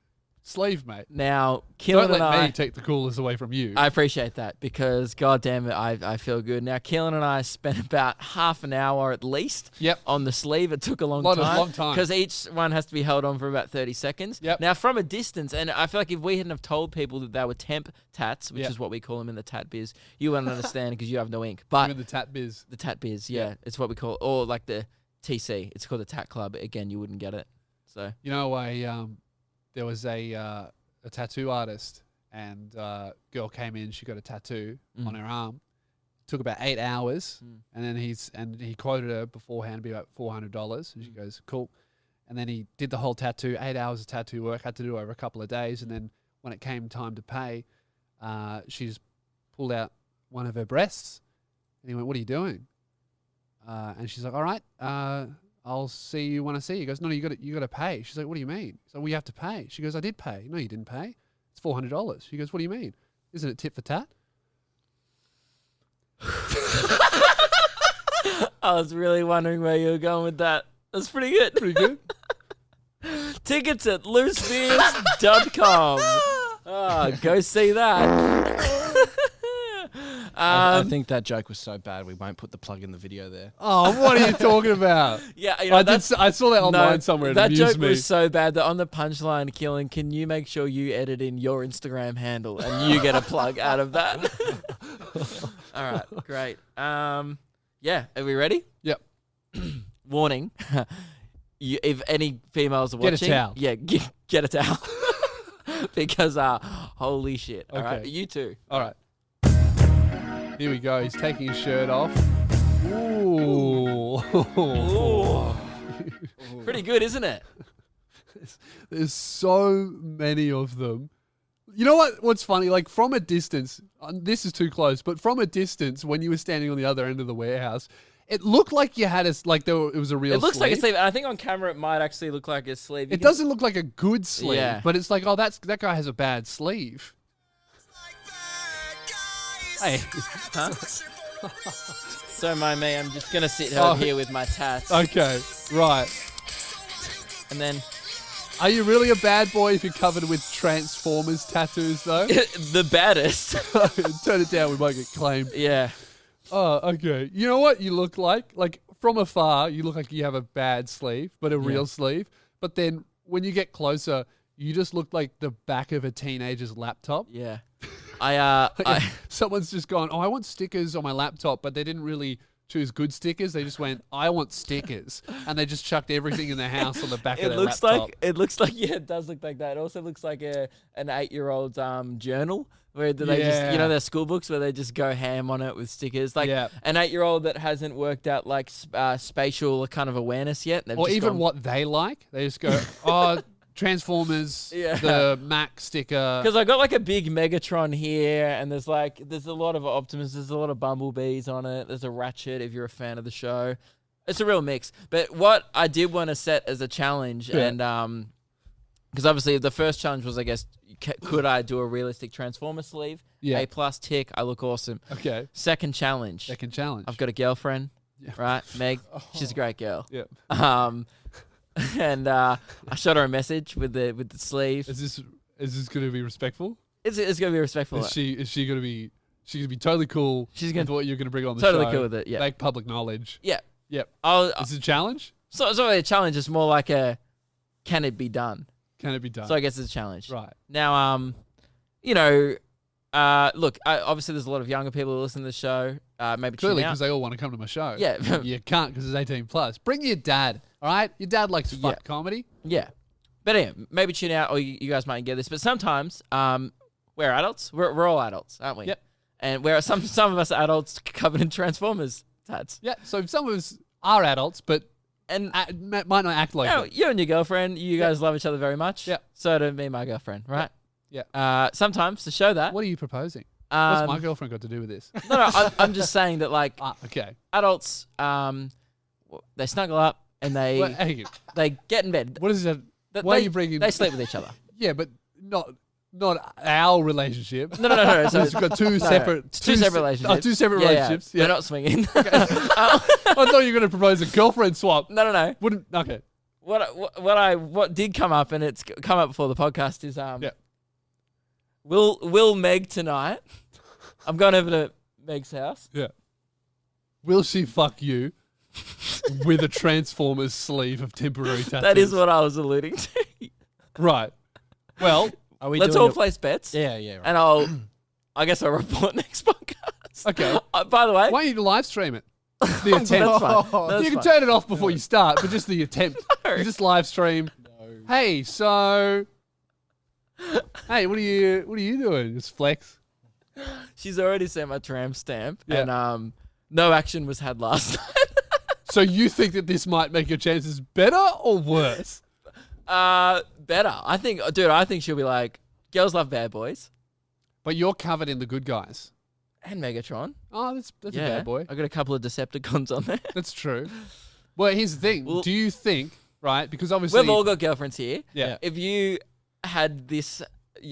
sleeve, mate. Now, Don't Keelan and let I... me take the coolers away from you. I appreciate that because, God damn it, I feel good. Now, Keelan and I spent about half an hour at least Yep. on the sleeve. It took a long Long time. time. Because each one has to be held on for about 30 seconds. Yep. Now, from a distance, and I feel like if we hadn't have told people that they were temp tats, which Yep. is what we call them in the tat biz, you wouldn't understand because you have no ink. But I'm in the tat biz. the tat biz, yeah, it's what we call, or like the TC, it's called the tat club. Again, you wouldn't get it. So, You know, there was a tattoo artist, and girl came in. She got a tattoo on her arm. Took about 8 hours, and then he quoted her beforehand to be about $400. And she goes, "Cool." And then he did the whole tattoo, 8 hours of tattoo work. Had to do it over a couple of days, and then when it came time to pay, she just pulled out one of her breasts, and he went, "What are you doing?" And she's like, "All right, I'll see you when I see you." He goes, "No, you got to pay." She's like, "What do you mean?" So we have to pay. She goes, "I did pay." "No, you didn't pay. It's $400." She goes, "What do you mean? Isn't it tit for tat?" I was really wondering where you were going with that. That's pretty good. Pretty good. Tickets at loosebeers.com. Go see that. I think that joke was so bad we won't put the plug in the video there. Oh, what are you talking about? Yeah, you know, I saw that online somewhere. It that amused joke me. was so bad that on the punchline, Keelan, can you make sure you edit in your Instagram handle and you get a plug out of that? All right, great. Yeah, are we ready? Yep. Warning. If any females are Get a watching, towel. yeah, get a towel. Because holy shit. All right, Okay. you too. All right. Here we go. He's taking his shirt off. Ooh. Ooh. Pretty good, isn't it? There's so many of them. You know what's funny? Like from a distance, this is too close, but from a distance, when you were standing on the other end of the warehouse, it looked like you had it was a real It looks like a sleeve. sleeve. And I think on camera it might actually look like a sleeve. It doesn't look like a good sleeve, Yeah. but it's like, oh, that guy has a bad sleeve. Hey. Huh? So my me, I'm just gonna sit here with my tats, Okay, right. and then Are you really a bad boy if you're covered with Transformers tattoos, though? the baddest. Turn it down, we might get claimed. Yeah. Oh, okay. You know what you look like? Like, from afar, you look like you have a bad sleeve, but a real sleeve. But then, when you get closer, you just looked like the back of a teenager's laptop. Yeah. I Someone's just gone, oh, I want stickers on my laptop, but they didn't really choose good stickers. They just went, I want stickers. And they just chucked everything in the house on the back of their laptop. It looks like it does look like that. It also looks like an 8-year-old's journal where they just, their school books where they just go ham on it with stickers. Like an 8-year-old that hasn't worked out like spatial kind of awareness yet. Or even what they like. They just go, oh, Transformers, the Mac sticker. Because I got like a big Megatron here, and there's a lot of Optimus, there's a lot of Bumblebees on it. There's a Ratchet if you're a fan of the show. It's a real mix. But what I did want to set as a challenge, and because obviously the first challenge was, I guess, could I do a realistic Transformer sleeve? Yeah. A+ tick. I look awesome. Okay. Second challenge. I've got a girlfriend, right? Meg. She's a great girl. Yep. And I shot her a message with the sleeve. Is this going to be respectful? It's going to be respectful. Is she going to be? She's going to be totally cool. She's going with what you're going to bring on the totally show. cool with it. Yeah. Make public knowledge. Yeah. Yep. This is a challenge. So it's not really a challenge. It's more like a, can it be done? Can it be done? So I guess it's a challenge. Right. Now, look, obviously there's a lot of younger people who listen to the show. Maybe clearly because they all want to come to my show. Yeah. You can't because it's 18+. Bring your dad. All right. Your dad likes fuck comedy. Yeah. But anyway, maybe tune out, or you guys might get this. But sometimes, we're adults. We're all adults, aren't we? Yep. And we're some of us are adults covered in Transformers tats. Yeah. So some of us are adults, but might not act like it. You and your girlfriend, you guys love each other very much. Yeah. So do me and my girlfriend, right? Yeah. Sometimes to show that. What are you proposing? What's my girlfriend got to do with this? No, I'm just saying that okay. Adults, they snuggle up and they get in bed. What is that? Why are you bringing? They sleep with each other. Yeah, but not our relationship. No. So it's got two separate relationships. Two separate relationships. Yeah. They're not swinging. I thought you were going to propose a girlfriend swap. No. Wouldn't. Okay. What did come up, and it's come up before the podcast, is Will Meg tonight? I'm going over to Meg's house. Yeah. Will she fuck you with a Transformers sleeve of temporary tattoos? That is what I was alluding to. Right. Well, let's all place bets. Yeah. Right. And I guess I'll report next podcast. Okay. By the way, why don't you live stream it? The attempt. That's fine. You can turn it off before you start, but just the attempt. No. You just live stream. No. Hey, so. Hey, what are you doing? Just flex. She's already sent my tramp stamp, and no action was had last night. So you think that this might make your chances better or worse? Better. I think she'll be like, girls love bad boys. But you're covered in the good guys. And Megatron. Oh, that's a bad boy. I got a couple of Decepticons on there. That's true. Well, here's the thing. Do you think, right? Because obviously we've all got girlfriends here. Yeah. If you had this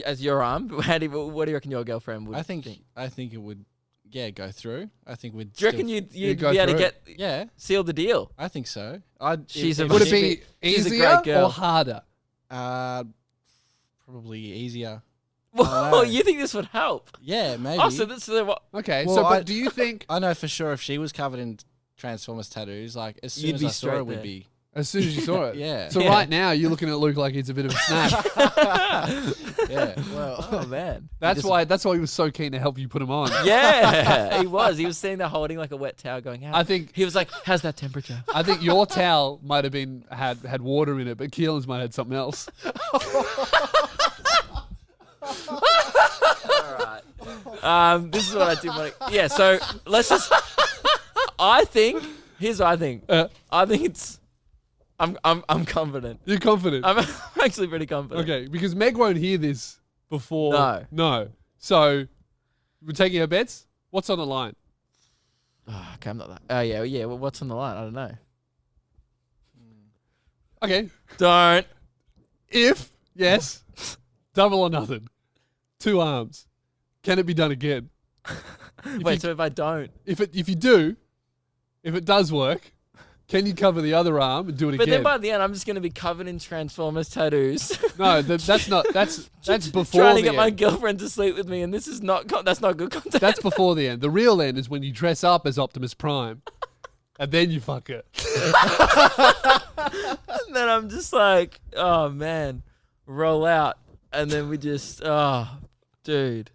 as your arm, what do you reckon your girlfriend would? I think it would. Yeah, go through. I think we'd. Do you reckon you'd be go able to through get Yeah, seal the deal? I think so. Would it be she's a easier great girl. or harder? Probably easier. Well, you think this would help? Yeah, maybe. Oh, so this is what? Okay, Well, but do you think I know for sure if she was covered in Transformers tattoos, like as soon You'd as be I saw straight it, would there. be. as soon as you saw it? Yeah. So right now you're looking at Luke like he's a bit of a snap. Yeah. Well. Oh man, That's why he was so keen to help you put him on. yeah, he was. He was sitting there holding like a wet towel, going, I think he was like, "How's that temperature?" I think your towel might have been had water in it, but Keelan's might have had something else. All right. This is what I did. Yeah. So let's just. I think. Here's what I think. I think it's. I'm confident. You're confident? I'm actually pretty confident. Okay, because Meg won't hear this before. No. So we're taking our bets. What's on the line? Oh, okay, I'm not that. Oh yeah. Well, what's on the line? I don't know. Okay. Don't. If yes, double or nothing. 2 arms. Can it be done again? Wait. So if I don't. If you do, if it does work, can you cover the other arm and do it But again? then by the end, I'm just going to be covered in Transformers tattoos. No, that's not. That's before trying to the get my end. girlfriend to sleep with me, and this is not. That's not good content. That's before the end. The real end is when you dress up as Optimus Prime, and then you fuck it. And then I'm just like, oh man, roll out, and then we just, dude.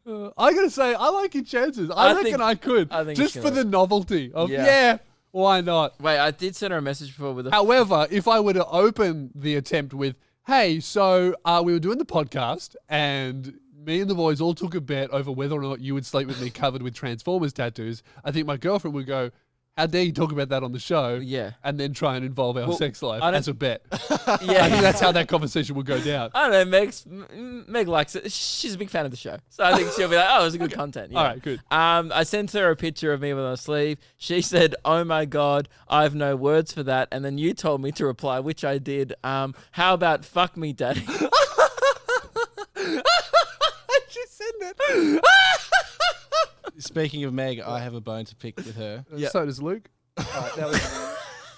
I gotta say, I like your chances. I reckon I could. I think just you for could. the novelty of, Yeah. why not? Wait, I did send her a message before with a. However, if I were to open the attempt with, hey, so we were doing the podcast and me and the boys all took a bet over whether or not you would sleep with me covered with Transformers tattoos, I think my girlfriend would go, how dare you talk about that on the show? Yeah. And then try and involve our sex life I don't- as a bet. Yeah. I think that's how that conversation would go down. I don't know, Meg likes it. She's a big fan of the show. So I think she'll be like, oh, it was a good content. Yeah. All right, good. I sent her a picture of me with my sleeve. She said, oh my God, I have no words for that. And then you told me to reply, which I did. How about fuck me, daddy? She said that. Speaking of Meg, I have a bone to pick with her. Yep. So does Luke. All right,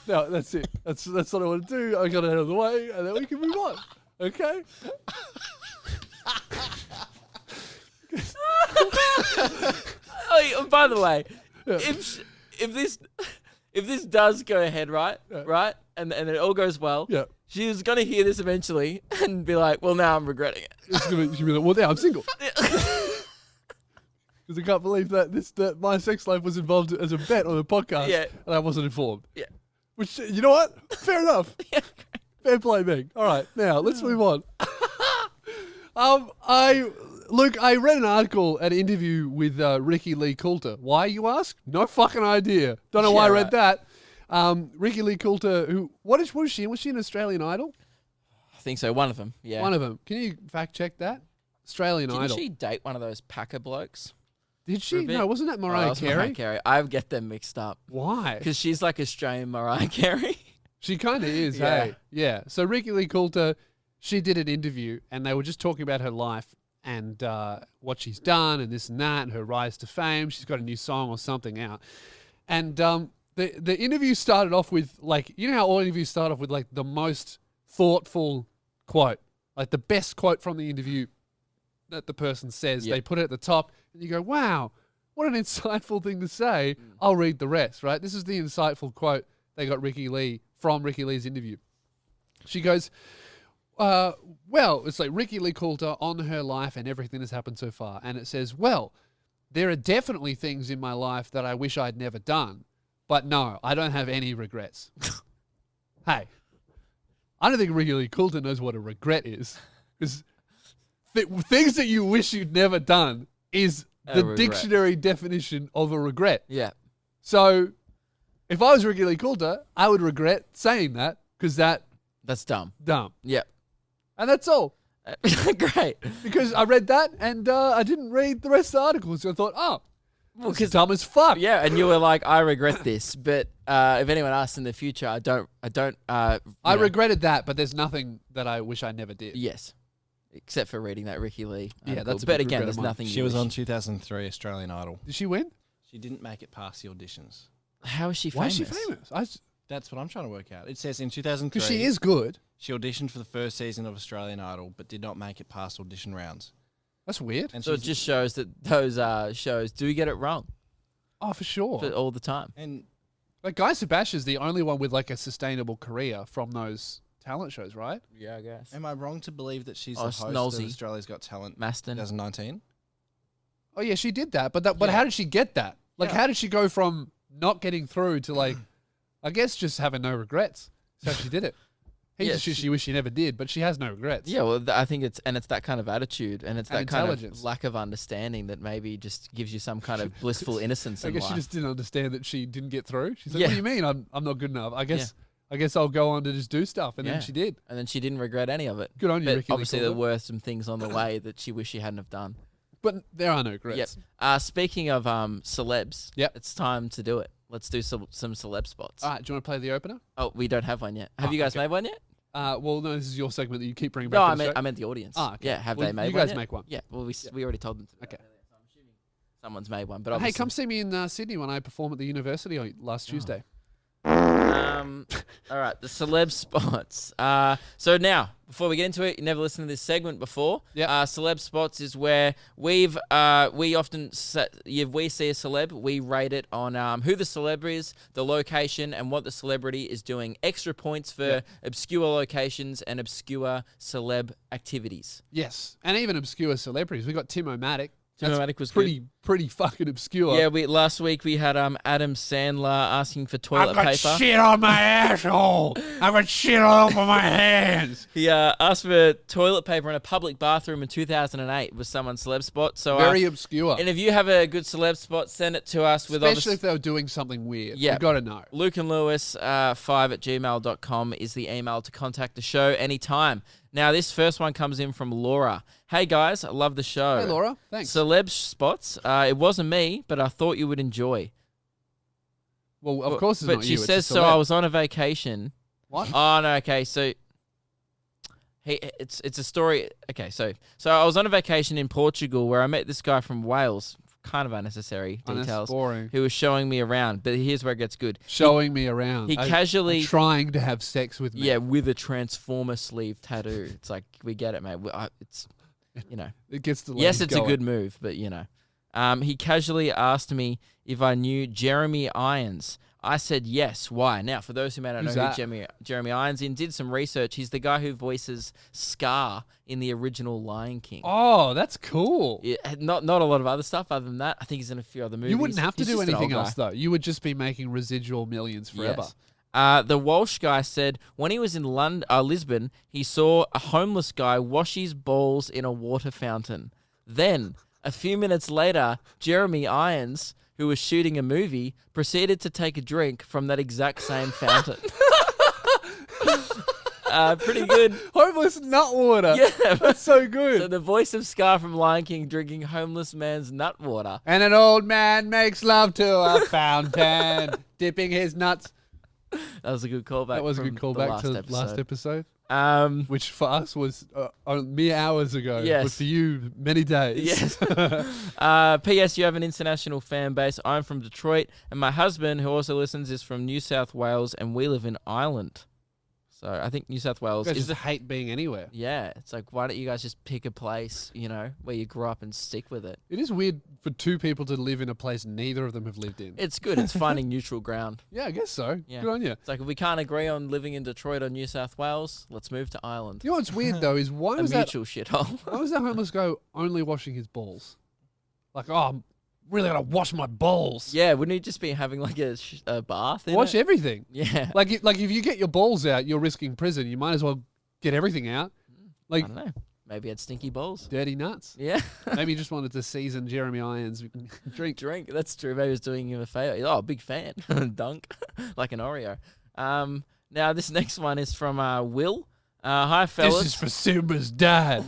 no, that's it. That's what I want to do. I got it out of the way, and then we can move on. Okay. Oh, by the way, Yeah. if this does go ahead, right, and it all goes well, Yeah. she was gonna hear this eventually and be like, well, now I'm regretting it. She'll be like, well, now I'm single. Because I can't believe that my sex life was involved as a bet on a podcast, Yeah. and I wasn't informed. Yeah. Which, you know what? Fair enough. Yeah. Fair play, Meg. All right, now let's move on. Luke, I read an article, an interview with Ricky Lee Coulter. Why, you ask? No fucking idea. Don't know why I read that. Ricky Lee Coulter, what was she in? Was she an Australian Idol? I think so. One of them. Yeah. One of them. Can you fact check that? Australian Didn't Idol. she date one of those Packer blokes? Did for a she? bit? No, wasn't that Oh, Mariah that was Carey? Mariah Carey. I get them mixed up Why? because she's like Australian Mariah Carey. She kind of is, Yeah. hey? Yeah. So Ricky Lee Coulter, she did an interview and they were just talking about her life and what she's done and this and that and her rise to fame. She's got a new song or something out. And the interview started off with, like, you know how all interviews start off with, like, the most thoughtful quote, like the best quote from the interview that the person says. Yep. They put it at the top and you go, wow, what an insightful thing to say. I'll read the rest, right? This is the insightful quote they got Ricky Lee from Ricky Lee's interview. She goes, well, it's like Ricky Lee Coulter on her life and everything that's happened so far. And it says, well, there are definitely things in my life that I wish I'd never done. But no, I don't have any regrets. Hey, I don't think Ricky Lee Coulter knows what a regret is. Because things that you wish you'd never done is the regret. dictionary definition of a regret. Yeah. So if I was Ricky Lee Coulter, I would regret saying that because That's dumb. dumb. Yeah. And that's all. Great. Because I read that and I didn't read the rest of the article. So I thought, oh, Well, it's dumb as fuck. Yeah, and you were like, I regret this, but if anyone asks in the future, I don't. I regretted that, but there's nothing that I wish I never did. Yes, except for reading that Ricky Lee. Yeah, article. that's a But big again, regret of there's mine. nothing. She you was wish. on 2003 Australian Idol. Did she win? She didn't make it past the auditions. How is she Why famous? is she famous? That's what I'm trying to work out. It says in 2003. Because she is good. She auditioned for the first season of Australian Idol, but did not make it past audition rounds. That's weird. And So it she's- just shows that those shows do get it wrong Oh, for sure. all the time. and Like Guy Sebastian's the only one with like a sustainable career from those talent shows, right? Yeah, I guess. am I wrong to believe that she's Oh, the host Snolzy. of Australia's Got Talent Maston. 2019? Oh yeah, she did that. But Yeah. how did she get that? Like, Yeah. how did she go from not getting through to like, I guess just having no regrets? That's how she did it. He's Yeah, a shit she wish she never did, but she has no regrets. Yeah, well, I think it's that kind of attitude and it's And that kind intelligence. of lack of understanding that maybe just gives you some kind of blissful innocence I in guess life. she just didn't understand that she didn't get through. She's like, Yeah. "What do you mean? I'm not good enough? I guess I'll go on to just do stuff." And Yeah. then she did. And then she didn't regret any of it. Good on you, But Ricky Lee obviously, there Coulter. were some things on the way that she wished she hadn't have done. But there are no regrets. Yep. Speaking of celebs, Yep. it's time to do it. Let's do some celeb spots. All right, do you want to play the opener? Oh, we don't have one yet. Have you guys okay. made one yet? Well, no, this is your segment that you keep bringing back. No, to I the meant show. I meant the audience. Ah, okay. Yeah, have Well, they made you one? guys yet? make one. Yeah. Well, we already told them to. Okay. So I'm assuming someone's made one, but Hey, obviously. come see me in Sydney when I perform at the university last Tuesday. All right, the celeb spots. So now, before we get into it, you never listened to this segment before. Yep. Celeb spots is where we see a celeb, we rate it on who the celeb is, the location, and what the celebrity is doing. Extra points for obscure locations and obscure celeb activities. Yes, and even obscure celebrities. We got Tim O'Matic. Tim O'Matic was pretty fucking obscure. Yeah, last week we had Adam Sandler asking for toilet paper. I've got shit on my asshole. I've got shit all over my hands. He asked for toilet paper in a public bathroom in 2008 was someone's celeb spot. So very obscure. And if you have a good celeb spot, send it to us. Especially if they were doing something weird. Yeah, you got to know. Luke and Lewis 5@gmail.com is the email to contact the show anytime. Now, this first one comes in from Laura. Hey, guys, I love the show. Hey, Laura. Thanks. Celeb spots. It wasn't me, but I thought you would enjoy. Well, of course it's not you. But she says, so I was on a vacation. What? Oh, no, okay. So it's a story. Okay, so I was on a vacation in Portugal where I met this guy from Wales. Kind of unnecessary details. Boring. Who was showing me around, but here's where it gets good. Showing me around. He casually trying to have sex with me. Yeah, with a Transformer sleeve tattoo. It's like, we get it, mate. It's, you know, it gets the yes, it's a good move, but you know, he casually asked me if I knew Jeremy Irons. I said yes. Why? Now, for those who may not know who Jeremy Irons is, did some research. He's the guy who voices Scar in the original Lion King. Oh, that's cool. Not a lot of other stuff other than that. I think he's in a few other movies. You wouldn't have to do anything else, though. You would just be making residual millions forever. Yes. The Walsh guy said when he was in Lisbon, he saw a homeless guy wash his balls in a water fountain. Then, a few minutes later, Jeremy Irons, who was shooting a movie, proceeded to take a drink from that exact same fountain. Pretty good. Homeless nut water. Yeah. That's so good. So the voice of Scar from Lion King drinking homeless man's nut water. And an old man makes love to a fountain, dipping his nuts. That was a good callback. That was a good callback to the last episode. Which for us was mere hours ago. Yes. But for you, many days. Yes. P.S. You have an international fan base. I'm from Detroit, and my husband, who also listens, is from New South Wales, and we live in Ireland. So I think New South Wales is hate being anywhere. Yeah, it's like, why don't you guys just pick a place, you know, where you grew up and stick with it? It is weird for two people to live in a place neither of them have lived in. It's good. It's finding neutral ground. Yeah, I guess so. Yeah. Good on you. It's like, if we can't agree on living in Detroit or New South Wales, let's move to Ireland. You know what's weird though is why was mutual shithole? Why was that homeless guy only washing his balls? Like, I'm really gotta wash my balls. Yeah, wouldn't he just be having like a bath? Wash everything. Yeah. Like if you get your balls out, you're risking prison. You might as well get everything out. Like, I don't know. Maybe he had stinky balls. Dirty nuts. Yeah. Maybe he just wanted to season Jeremy Irons' drink. That's true. Maybe he was doing him a favor. Oh, big fan. Dunk. Like an Oreo. Now, this next one is from Will. Hi, fellas. This is for Simba's dad.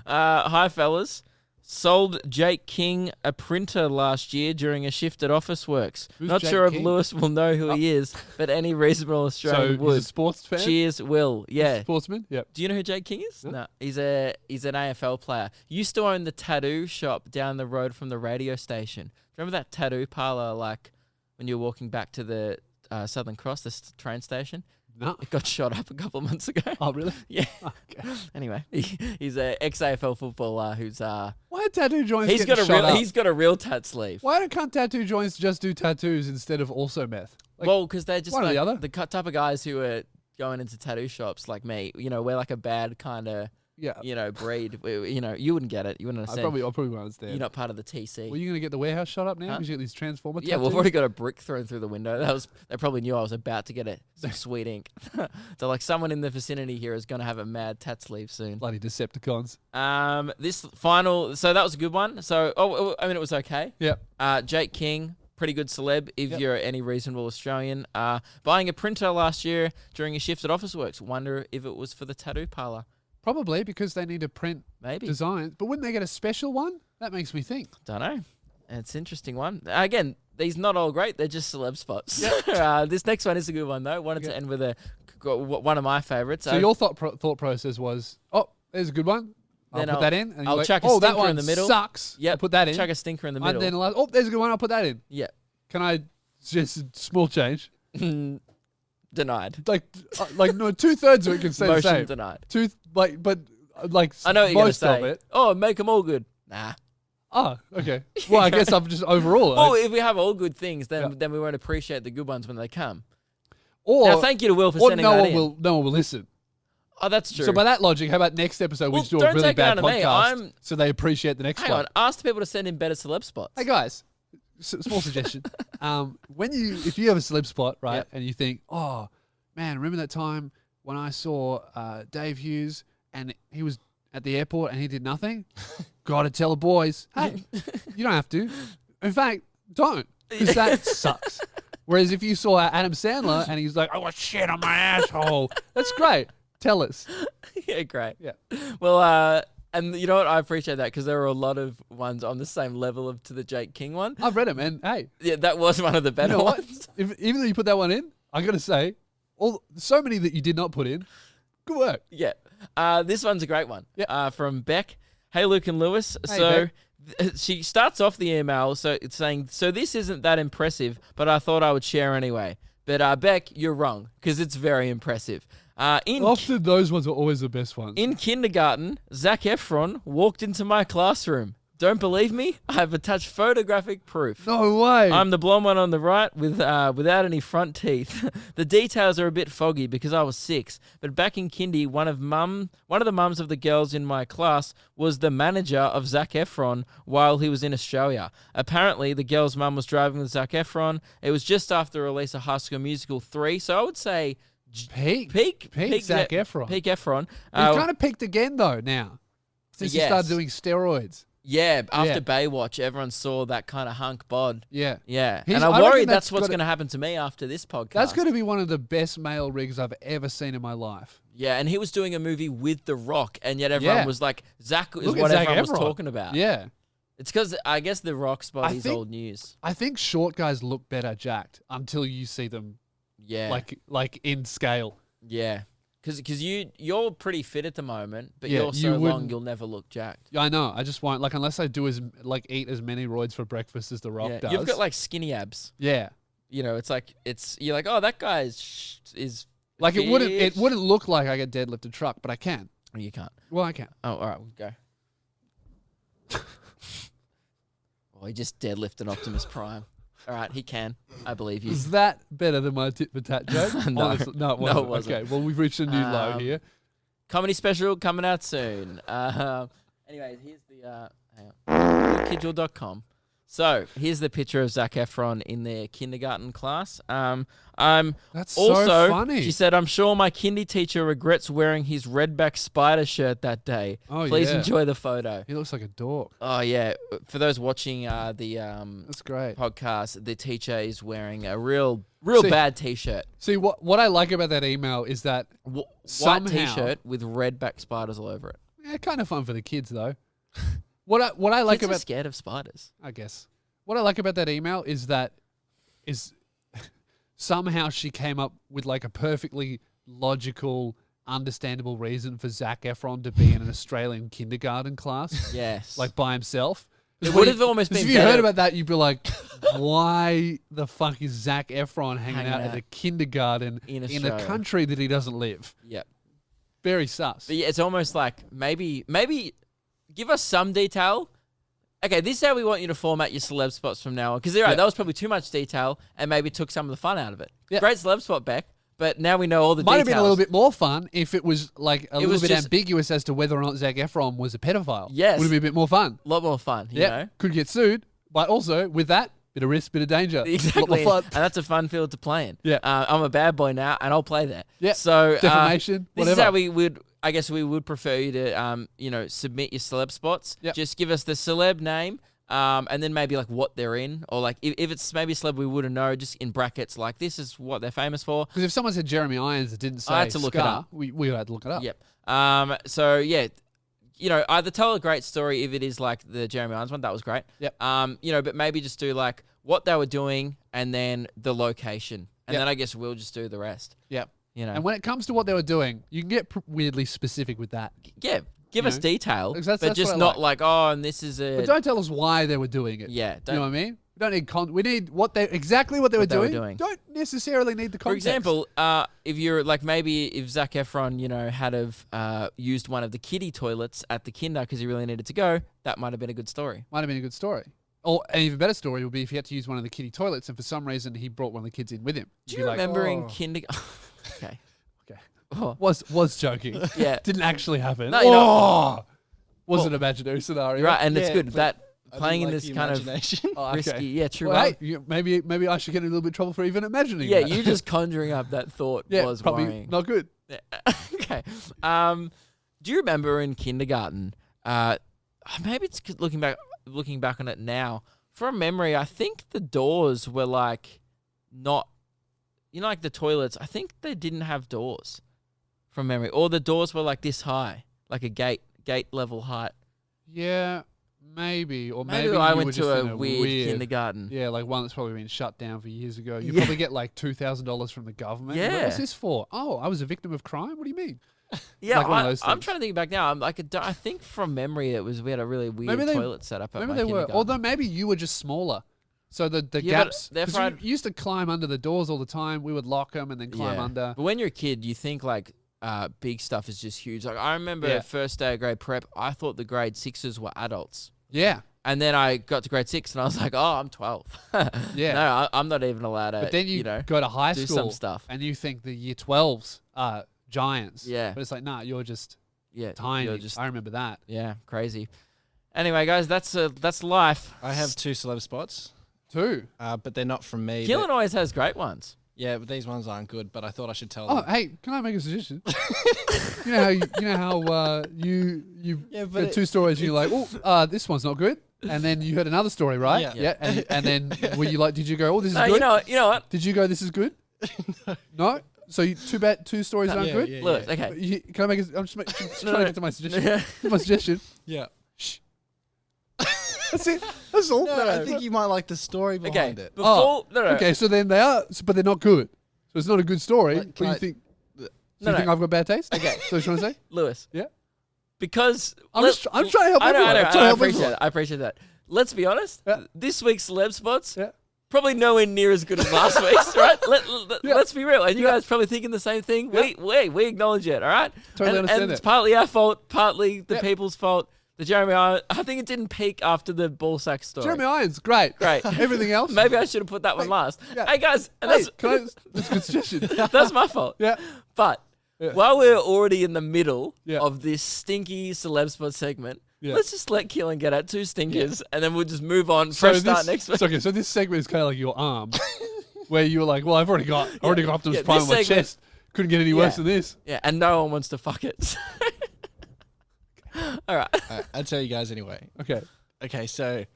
Hi, fellas. Sold Jake King a printer last year during a shift at Officeworks. Who's Not Jake sure King? if Lewis will know who he is, but any reasonable Australian would. He's a sports fan? Cheers, Will. Yeah. Sportsman? Yep. Do you know who Jake King is? No. No. He's an AFL player. Used to own the tattoo shop down the road from the radio station. Remember that tattoo parlor, like when you were walking back to the Southern Cross, the train station? No. It got shot up a couple of months ago. Oh, really? Yeah. Okay. Anyway, he's an ex-AFL footballer who's Why are tattoo joints he's getting got a shot real up? he's got a real tat sleeve. Why can't tattoo joints just do tattoos instead of also meth? Like, Well, because they're just one or like the other. the type of guys who are going into tattoo shops like me. You know, we're like a bad kind of yeah. breed. You know, you wouldn't get it. You wouldn't I understand. probably won't understand. You're not part of the TC. Well, you going to get the warehouse shut up now Huh? because you get these Transformer Yeah, tattoos? we've already got a brick thrown through the window. They probably knew I was about to get some sweet ink. So like someone in the vicinity here is going to have a mad tat sleeve soon. Bloody Decepticons. This final, so that was a good one. So it was okay. Yep. Jake King, pretty good celeb if Yep. you're any reasonable Australian. Buying a printer last year during a shift at Officeworks. Wonder if it was for the tattoo parlor. Probably because they need to print Maybe. designs. But wouldn't they get a special one? That makes me think. Don't know. It's an interesting one. Again, these not all great. They're just celeb spots. This next one is a good one though. Wanted to end with one of my favorites. So your thought process was, oh, there's a good one. I'll put that in. And I'll you're chuck a that stinker one in the middle. sucks. Yep. I'll put that in. Chuck a stinker in the And middle. then there's a good one. I'll put that in. Yeah. Can I Just small change. Denied. Like no, 2/3 of it can stay the Motion same. denied. Like I know what you're most gonna of say. it. Oh, make them all good. Nah. Oh, okay. Well, I guess I'm just overall. Well, if we have all good things, then we won't appreciate the good ones when they come. Or Now, thank you to Will for or sending no that one in. will no one will listen. Oh, that's true. So by that logic, how about next episode we Well, just do a don't really take it bad out of me. podcast so they appreciate the next Hang one? on. Ask the people to send in better celeb spots. Hey guys, small suggestion. If you have a celeb spot, right, Yep. and you think, oh man, remember that time when I saw Dave Hughes and he was at the airport and he did nothing? Gotta tell the boys, hey, you don't have to. In fact, don't, because that sucks. Whereas if you saw Adam Sandler and he's like, I got shit on my asshole, that's great. Tell us. Yeah, great. Yeah. Well, and you know what? I appreciate that because there were a lot of ones on the same level of to the Jake King one. I've read it, man. Hey, Yeah, that was one of the better you know what? ones. Even though you put that one in, I got to say, so many that you did not put in, good work. Yeah. This one's a great one. Yep. From Beck. Hey, Luke and Lewis. Hey, She starts off the email, so it's saying, so this isn't that impressive, but I thought I would share anyway. But Beck, you're wrong, because it's very impressive. Often those ones are always the best ones. In kindergarten, Zac Efron walked into my classroom. Don't believe me? I have attached photographic proof. No way. I'm the blonde one on the right without any front teeth. The details are a bit foggy because I was 6. But back in kindy, one of the mums of the girls in my class was the manager of Zac Efron while he was in Australia. Apparently, the girl's mum was driving with Zac Efron. It was just after the release of High School Musical 3, so I would say Peak Zac Efron. Peak Efron. He's kind of peaked again, though, now. Since he started doing steroids. Yeah, after Baywatch, everyone saw that kind of hunk bod. Yeah. Yeah. He's- And I I'm reckon worried that's that's what's gotta- going to happen to me after this podcast. That's going to be one of the best male rigs I've ever seen in my life. Yeah, and he was doing a movie with The Rock, and yet everyone Yeah. was like, Zach is Look at what Zac everyone was Efron. talking about. Yeah. It's because I guess The Rock's body's think- old news. I think short guys look better jacked until you see them Yeah. like in scale. Yeah. Because you're pretty fit at the moment, but Yeah, you're you so long wouldn't- you'll never look jacked. Yeah, I know. I just won't, unless I do eat as many roids for breakfast as The Rock Yeah. does. You've got skinny abs. Yeah. You know, you're like, oh, that guy is It wouldn't look like I could deadlift a truck, but I can. You can't. Well, I can. Oh, all right, we'll go. He just deadlifted Optimus Prime. All right, he can. I believe you. Is that better than my tit for tat joke? No. Honestly, no, it No, wasn't. it wasn't. Okay, well, we've reached a new low here. Comedy special coming out soon. Anyway, here's the hang on. Kidgel.com. So here's the picture of Zac Efron in their kindergarten class. That's Also, so funny. she said, I'm sure my kindy teacher regrets wearing his redback spider shirt that day. Oh, Please yeah. enjoy the photo. He looks like a dork. Oh, yeah. For those watching the That's great. podcast, the teacher is wearing a real See- bad t-shirt. See, what I like about that email is that White somehow- t-shirt with redback spiders all over it. kind of fun for the kids, though. What I like Kids are about, scared of spiders. I guess, what I like about that email is somehow she came up with like a perfectly logical, understandable reason for Zac Efron to be in an Australian kindergarten class, Yes. like by himself. It would have almost been If you better. heard about that, you'd be like, why the fuck is Zac Efron hanging out at a kindergarten In in a Australia. country that he doesn't live? Yep. Very sus. But yeah, it's almost like maybe give us some detail. Okay, this is how we want you to format your celeb spots from now on. Because you're right, Yeah. that was probably too much detail and maybe took some of the fun out of it. Yeah. Great celeb spot, Beck, but now we know all the Might have details. been a little bit more fun if it was like a little was bit just- ambiguous as to whether or not Zac Efron was a pedophile. Yes. Would have been a bit more fun. A lot more fun, you Yeah. know? Could get sued, but also with that, bit of risk, bit of danger. A lot Exactly. more And fun. that's a fun field to play in. Yeah. I'm a bad boy now and I'll play there. Yeah. So Defamation, this whatever. is how we would, I guess we would prefer you to, submit your celeb spots. Yep. Just give us the celeb name. And then maybe like what they're in, or like if it's maybe a celeb we wouldn't know, just in brackets, like this is what they're famous for. Because if someone said Jeremy Irons that didn't say I had to look it Scar, up. we had to look it up. Yep. So yeah, either tell a great story if it is like the Jeremy Irons one, that was great. Yep. But maybe just do like what they were doing and then the location, and Yep. then I guess we'll just do the rest. Yep. You know. And when it comes to what they were doing, you can get weirdly specific with that. Yeah. Give You us know, detail, because that's but what just I not like. like, oh, and this is a But don't tell us why they were doing it. yeah. You know what I mean? We don't need we need exactly what they were doing. Don't necessarily need the For context. example, if you're like maybe if Zac Efron, had have used one of the kiddie toilets at the kinder because he really needed to go, that might have been a good story. Might have been a good story. Or an even better story would be if he had to use one of the kiddie toilets and for some reason he brought one of the kids in with him. Do you remember in kindergarten? Okay. Oh. Was joking. Yeah. Didn't actually happen. No, was an imaginary scenario. You're right, and it's Yeah, good that playing in like this the kind of imagination. risky. Yeah, true. Well, right? hey, maybe I should get in a little bit of trouble for even imagining. Yeah, that. you just conjuring up that thought was probably worrying. not good. Yeah. Okay. Do you remember in kindergarten? Maybe it's 'cause looking back on it now. From memory, I think the doors were like not, like the toilets. I think they didn't have doors. From memory, or the doors were like this high, like a gate level height. Yeah, maybe. Or Maybe maybe I you went were to just in a weird kindergarten. Yeah, like one that's probably been shut down for years ago. You Yeah. probably get like $2,000 from the government. What Yeah. was this for? Oh, I was a victim of crime? What do you mean? Yeah, Like one of those I'm things. trying to think back now. I think from memory we had a really weird Maybe they- toilet set up at Maybe my they were. kindergarten. Although maybe you were just smaller. So the Yeah, but gaps. therefore 'Cause you used to climb under the doors all the time. We would lock them and then climb under. But when you're a kid, you think like big stuff is just huge. Like I remember first day of grade prep, I thought the grade 6s were adults. Yeah. And then I got to grade 6 and I was like, oh, I'm 12. Yeah. No, I'm not even allowed to, But then you go to high do school some stuff. and you think the year 12s are giants. Yeah. But it's like, nah, you're just Yeah, tiny. you're just- I remember that. Yeah, crazy. Anyway, guys, that's life. I have 2 celeb spots, Too. but they're not from me. Keelan always has great ones. Yeah, but these ones aren't good. But I thought I should tell Oh, them. hey, can I make a suggestion? you know how you Yeah, but heard 2 stories and you're like, oh, this one's not good. And then you heard another story, right? Yeah. And then were you like, did you go, oh, this is No, good? you know what? Did you go, this is good? No? So two stories aren't good? Yeah, Look, yeah. okay. But can I make I'm just trying No. to get to my suggestion. My suggestion. Yeah. That's it. That's all. No, I think you might like the story Okay, behind it. before no, Okay, so then they are, but they're not good. So it's not a good story. Like, But can you I- think? No, Do you no. think I've got bad taste? Okay. So what you're trying to say? Lewis. Yeah. Because I'm trying to help I know, everyone. I know, I'm trying to help appreciate everyone. it. I appreciate that. Let's be honest. Yeah. This week's celeb spots Yeah. probably nowhere near as good as last week's, right? Yeah. Let's be real. And you Yeah. guys probably thinking the same thing. Yeah. We acknowledge it, all right? Totally and understand it's it. partly our fault, partly the Yeah. people's fault. The Jeremy Irons, I think it didn't peak after the ball sack story. Jeremy Irons, great. Great. Everything else? Maybe I should have put that one last. yeah. Hey guys, and Hey, that's can I, that's a good suggestion. that's my fault. Yeah. But Yeah. while we're already in the middle Yeah. of this stinky celeb spot segment, Yeah. let's just let Keelan get out 2 stinkers and then we'll just move on. Fresh start next week. So this segment is kind of like your arm, where you were like, well, I've already got Optimus Yeah, Prime this on my segment- chest. Couldn't get any worse Yeah. than this. Yeah, and no one wants to fuck it. All right. I'll tell you guys anyway. Okay. Okay, so a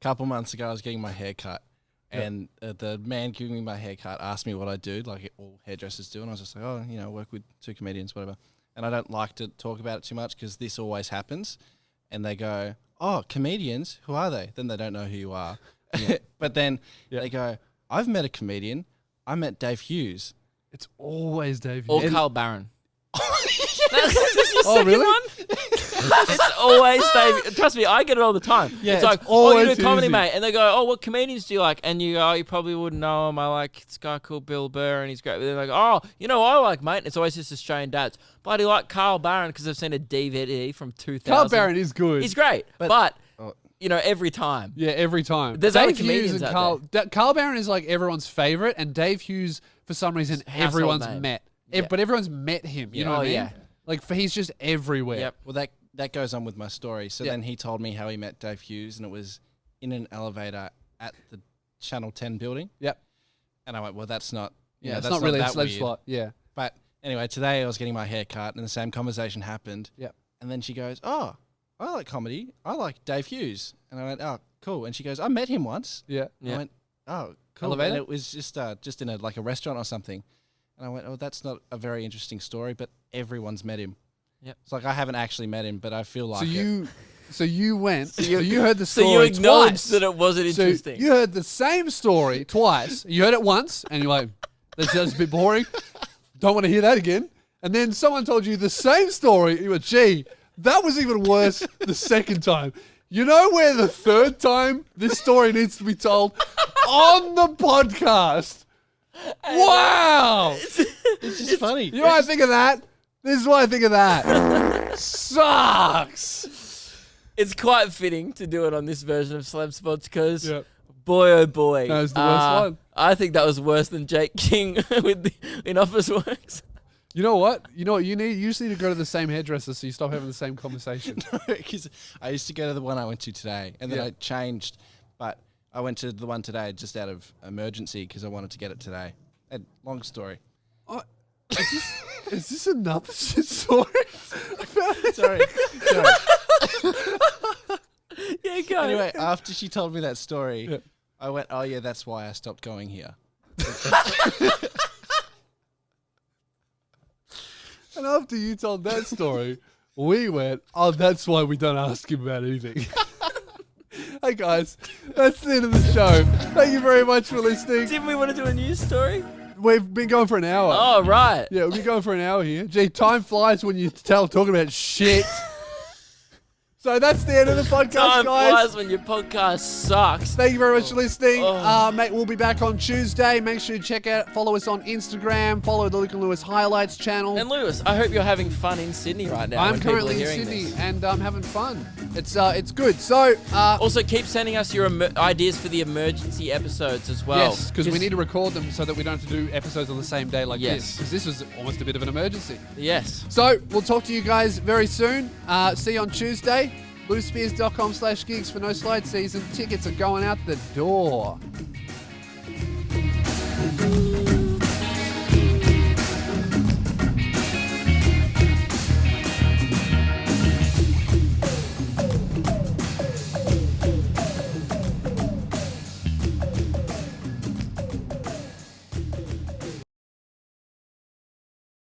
couple months ago, I was getting my hair cut, and the man giving me my haircut asked me what I do, like all hairdressers do, and I was just like, oh, I work with 2 comedians, whatever. And I don't like to talk about it too much because this always happens. And they go, oh, comedians? Who are they? Then they don't know who you are. But then they go, I've met a comedian. I met Dave Hughes. It's always Dave. Or Hughes. Carl Barron. This is your Oh, second really? one? It's always Dave. Trust me, I get it all the time. Yeah, it's like, it's oh, you always do comedy, easy. mate. And they go, oh, what comedians do you like? And you go, oh, you probably wouldn't know him. I like this guy called Bill Burr, and he's great. But they're like, oh, I like, mate. And it's always just Australian dads. Bloody like Carl Barron because I've seen a DVD from 2000. Carl Barron is good. He's great. But every time. Yeah, every time. There's other Dave Hughes comedians and out Carl Barron is like everyone's favorite, and Dave Hughes, for some reason, Household everyone's name. met. Yeah. But everyone's met him. You know what I mean? yeah. Like, he's just everywhere. Yep. Well, that goes on with my story. So Yeah. then he told me how he met Dave Hughes, and it was in an elevator at the Channel 10 building. Yep. And I went, well, that's not, Yeah, it's that's not really a that celeb weird. spot. Yeah. But anyway, today I was getting my hair cut, and the same conversation happened. Yep. And then she goes, oh, I like comedy. I like Dave Hughes. And I went, oh, cool. And she goes, I met him once. Yeah. Yeah. I went, oh, cool. Elevator? And it was just in a restaurant or something. And I went, oh, that's not a very interesting story, but everyone's met him. Yep. It's like I haven't actually met him, but I feel like So you went. So you heard the So story you acknowledged twice. that it wasn't So interesting. you heard the same story twice. You heard it once, and you're like, "That's a bit boring. Don't want to hear that again." And then someone told you the same story. You went, "Gee, that was even worse the second time." You know where the third time this story needs to be told? On the podcast. Wow. It's just funny. You know what I think of that? This is what I think of that. Sucks. It's quite fitting to do it on this version of Celeb Spots because, Yep. boy, oh boy. That was the worst one. I think that was worse than Jake King in Office Works. You know what? You need? You just need to go to the same hairdresser so you stop having the same conversation. Because I used to go to the one I went to today, and then I changed, but I went to the one today just out of emergency because I wanted to get it today. And long story. Oh, is this another shit story? Sorry. Yeah, go. Anyway, after she told me that story, Yeah. I went, oh yeah, that's why I stopped going here. And after you told that story, we went, oh, that's why we don't ask him about anything. Hey guys, that's the end of the show. Thank you very much for listening. Didn't we want to do a news story? We've been going for an hour. Oh, right. Yeah, we've been going for an hour here. Gee, time flies when you talking about shit. So that's the end of the podcast, Time guys. flies when your podcast sucks. Thank you very much for listening. Oh. Mate, we'll be back on Tuesday. Make sure you follow us on Instagram, follow the Luke and Lewis Highlights channel. And Lewis, I hope you're having fun in Sydney right now. I'm when people are currently in hearing Sydney this. and I'm having fun. It's good. So, Also, keep sending us your ideas for the emergency episodes as well. yes, because we need to record them so that we don't have to do episodes on the same day like Yes. this. Because this was almost a bit of an emergency. Yes. So, we'll talk to you guys very soon. See you on Tuesday. LouSpears.com/gigs for No Slide Season. Tickets are going out the door.